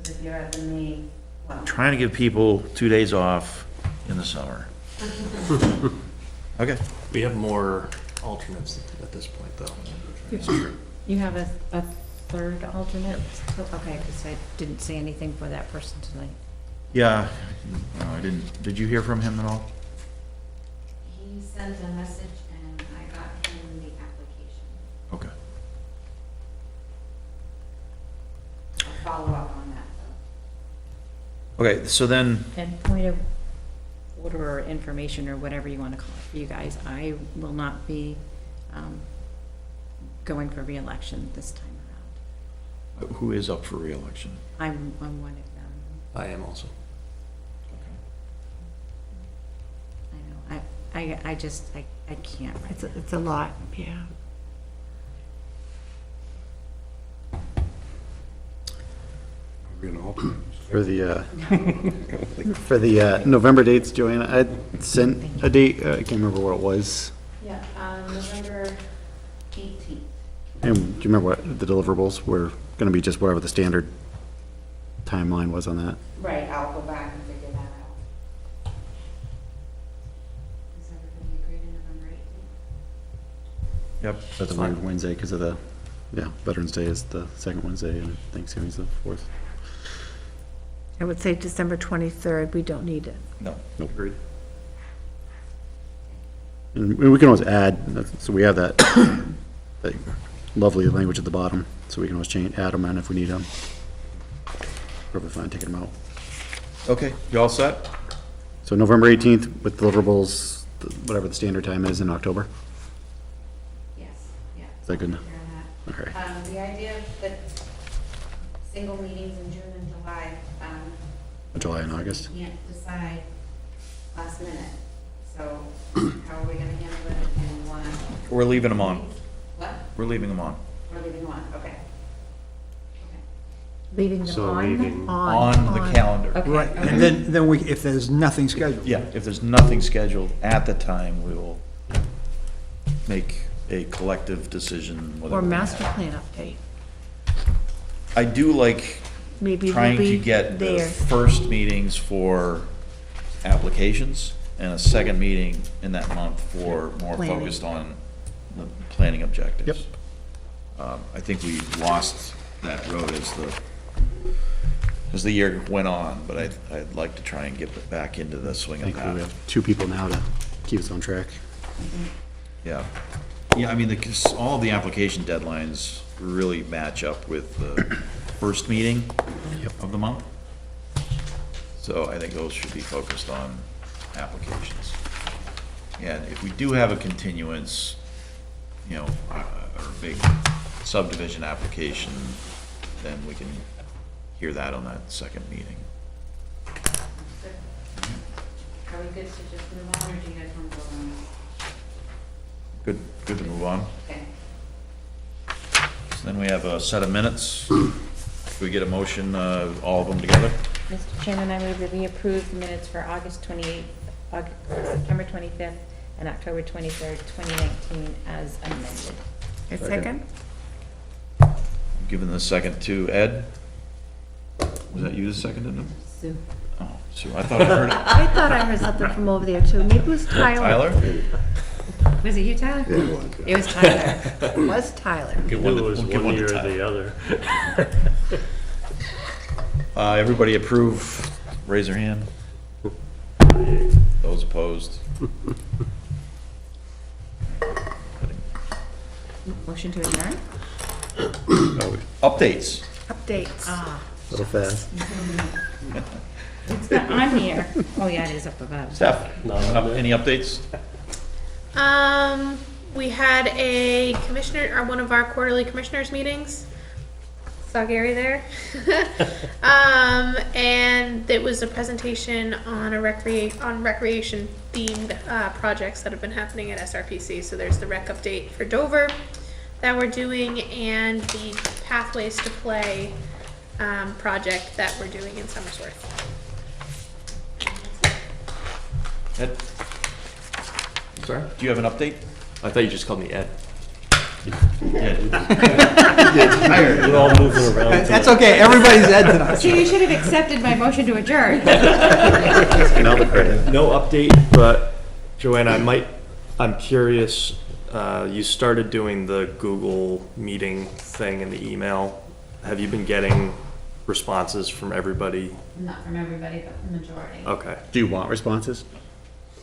S13: Because if you're at the May, well,
S1: Trying to give people 2 days off in the summer. Okay.
S10: We have more alternates at this point, though.
S3: You have a third alternate? Okay, because I didn't say anything for that person tonight.
S1: Yeah, no, I didn't, did you hear from him at all?
S13: he sent a message and I got him the application.
S1: Okay.
S13: I'll follow up on that, though.
S1: Okay, so then,
S3: And point of order or information or whatever you want to call it for you guys, I will not be going for reelection this time around.
S1: who is up for reelection?
S3: I'm one of them.
S10: I am also.
S3: I know. I just, I can't right
S7: It's
S3: now.
S7: it's a lot, yeah.
S5: For the, November dates, Joanna, I sent a date, I can't remember what it was.
S13: Yeah, November 18th.
S5: And do you remember what the deliverables were gonna be, just whatever the standard timeline was on that?
S13: Right, I'll go back and figure that out. Is everybody agreed to November 18th?
S1: Yep.
S5: That's a weird Wednesday, because of the, yeah, Veterans Day is the second Wednesday, and Thanksgiving's the fourth.
S7: I would say December 23rd, we don't need it.
S1: No.
S5: Nope. Agreed. And we can always add, so we have that, that lovely language at the bottom, so we can always add them in if we need them. Perfectly fine taking them out.
S1: Okay, you all set?
S5: So November 18th with deliverables, whatever the standard time is in October.
S13: Yes, yeah.
S5: Is that good?
S13: I'll take care of
S5: Okay.
S13: that. The idea that single meetings in June and July,
S5: July and August.
S13: we can't decide last minute. So how are we gonna handle it? And we wanna.
S1: We're leaving them on.
S13: What?
S1: We're leaving them on.
S13: We're leaving one, okay. Okay.
S7: Leaving them
S8: So
S7: on?
S8: leaving-
S1: On the calendar.
S3: Okay.
S2: Right, and then we, if there's nothing scheduled.
S1: Yeah, if there's nothing scheduled at the time, we will make a collective decision whether.
S7: Or
S1: we're gonna
S7: master
S1: have-
S7: plan update?
S1: I do like
S7: Maybe we'll
S1: trying to
S7: be
S1: get the
S7: there.
S1: first meetings for applications and a second meeting in that month for more
S7: Planning.
S1: focused on the planning objectives.
S5: Yep.
S1: I think we lost that road as the year went on, but I'd like to try and get it back into the swing
S5: I
S1: of
S5: think we
S1: that.
S5: have 2 people now to keep us on track.
S1: Yeah. Yeah, I mean, all of the application deadlines really match up with the first meeting of the month. So I think those should be focused on applications. And if we do have a continuance, you know, or a big subdivision application, then we can hear that on that second meeting.
S13: Good. Are we good to just move on, or do you guys want to go on?
S1: Good to move on.
S13: Okay.
S1: So then we have a set of minutes. Can we get a motion, all of them together?
S3: Mr. Chairman, I move that we approve the minutes for August 28th, September 25th, and October 23rd, 2019 as amended.
S7: A second?
S1: Giving the second to Ed. Was that you that seconded him?
S3: Sue.
S1: Oh, Sue, I thought I heard it.
S7: I thought I heard something from over there too. Maybe it was Tyler.
S1: Tyler?
S3: Was it you, Tyler? It was Tyler.
S7: It was Tyler.
S8: It
S1: one to-
S8: was
S1: we'll give
S8: one
S1: one to
S8: year or
S1: Tyler.
S8: the other.
S1: Everybody approve, raise their hand. Those opposed?
S3: Motion to adjourn?
S1: Updates.
S7: Updates.
S3: Ah,
S5: A little fast.
S3: it's not on here. Oh, yeah, it is up above.
S1: Steph,
S8: Not on there.
S1: any updates?
S6: We had a commissioner, or one of our quarterly commissioners meetings. Saw Gary there. And it was a presentation on recreation themed projects that have been happening at SRPC. So there's the rec update for Dover that we're doing, and the Pathways to Play project that we're doing in Somersworth.
S1: Ed,
S10: Sorry?
S1: do you have an update?
S10: I thought you just called me Ed.
S8: We're all moving around.
S2: That's
S8: tonight.
S2: okay, everybody's Ed tonight.
S3: So you should have accepted my motion to adjourn.
S10: No update, but Joanna, I'm curious, you started doing the Google meeting thing in the email. Have you been getting responses from everybody?
S13: Not from everybody, but the majority.
S10: Okay.
S5: Do you want responses?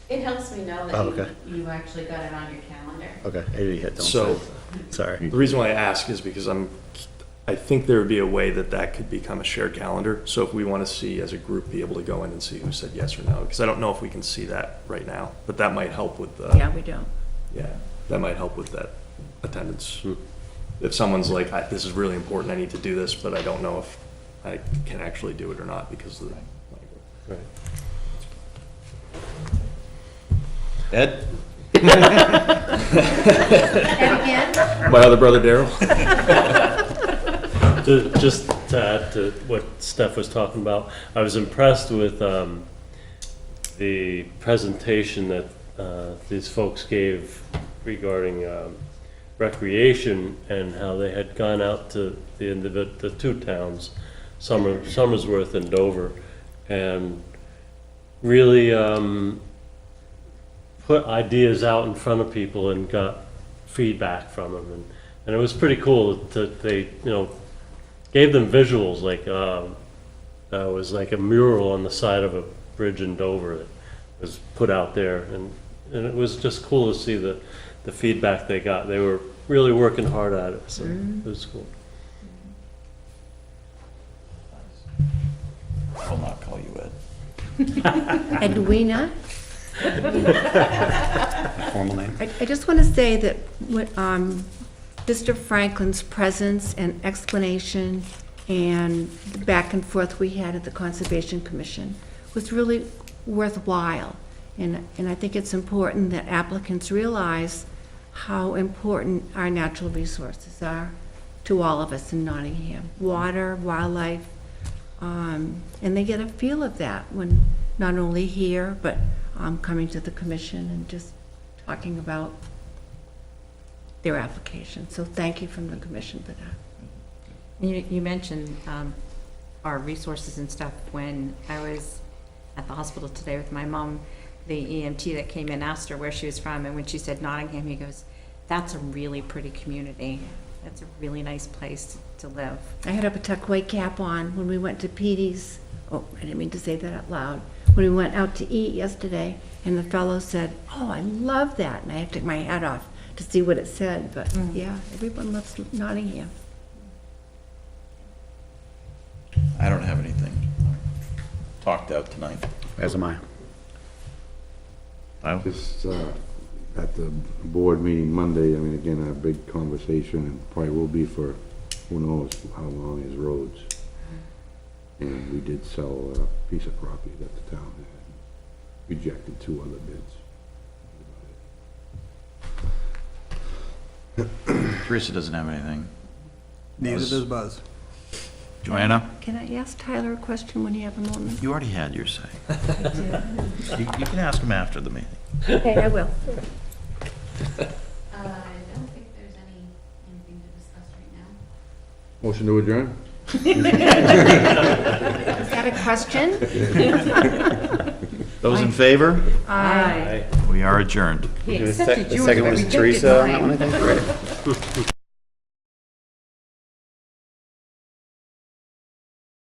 S13: It helps me know
S5: Oh,
S13: that
S5: okay.
S13: you actually got it on your calendar.
S5: Okay, I didn't hit, don't
S10: So-
S5: say. Sorry.
S10: The reason why I ask is because I think there would be a way that could become a shared calendar. So if we want to see as a group, be able to go in and see who said yes or no, because I don't know if we can see that right now, but that might help with the.
S7: Yeah, we don't.
S10: Yeah, that might help with that attendance. If someone's like, this is really important, I need to do this, but I don't know if I can actually do it or not because of the language.
S1: Ed?
S10: My other brother Daryl?
S8: Just to add to what Steph was talking about, I was impressed with the presentation that these folks gave regarding recreation and how they had gone out to the two towns, Somersworth and Dover, and really put ideas out in front of people and got feedback from them, and it was pretty cool that they gave them visuals, like it was like a mural on the side of a bridge in Dover that was put out there, and it was just cool to see the feedback they got. They were really working hard at it, so it was cool.
S1: I will not call you Ed.
S7: Edwina?
S5: Formal name?
S7: I just want to say that Mr. Franklin's presence and explanation and the back and forth we had at the Conservation Commission was really worthwhile. And I think it's important that applicants realize how important our natural resources are to all of us in Nottingham. Water, wildlife, and they get a feel of that when not only here, but coming to the commission and just talking about their application. So thank you from the commission for that.
S3: You mentioned our resources and stuff. When I was at the hospital today with my mom, the EMT that came in asked her where she was from, and when she said Nottingham, he goes, "That's a really pretty community. That's a really nice place to live."
S7: I had a Pawtucket cap on when we went to Petey's. Oh, I didn't mean to say that out loud. When we went out to eat yesterday, and the fellow said, "Oh, I love that," and I had to take my hat off to see what it said. But yeah, everyone loves Nottingham.
S1: I don't have anything talked out tonight.
S5: As am I.
S14: Just at the board meeting Monday, I mean, again, a big conversation, and probably will be for who knows how long, is roads. And we did sell a piece of property that the town had rejected 2 other bids.
S1: Teresa doesn't have anything.
S2: Neither does Buzz.
S1: Joanna,
S7: Can I ask Tyler a question when you have a moment?
S1: you already had your say. You can ask him after the meeting.
S7: Okay, I will.
S13: I don't think there's anything to discuss right now.
S14: Motion to adjourn?
S7: Is that a question?
S1: Those in favor?
S3: Aye.
S1: We are adjourned.
S3: He accepted
S5: The
S3: yours,
S5: second
S3: but
S5: was
S3: rejected
S5: Teresa on that
S3: mine.
S5: one, I think? Right.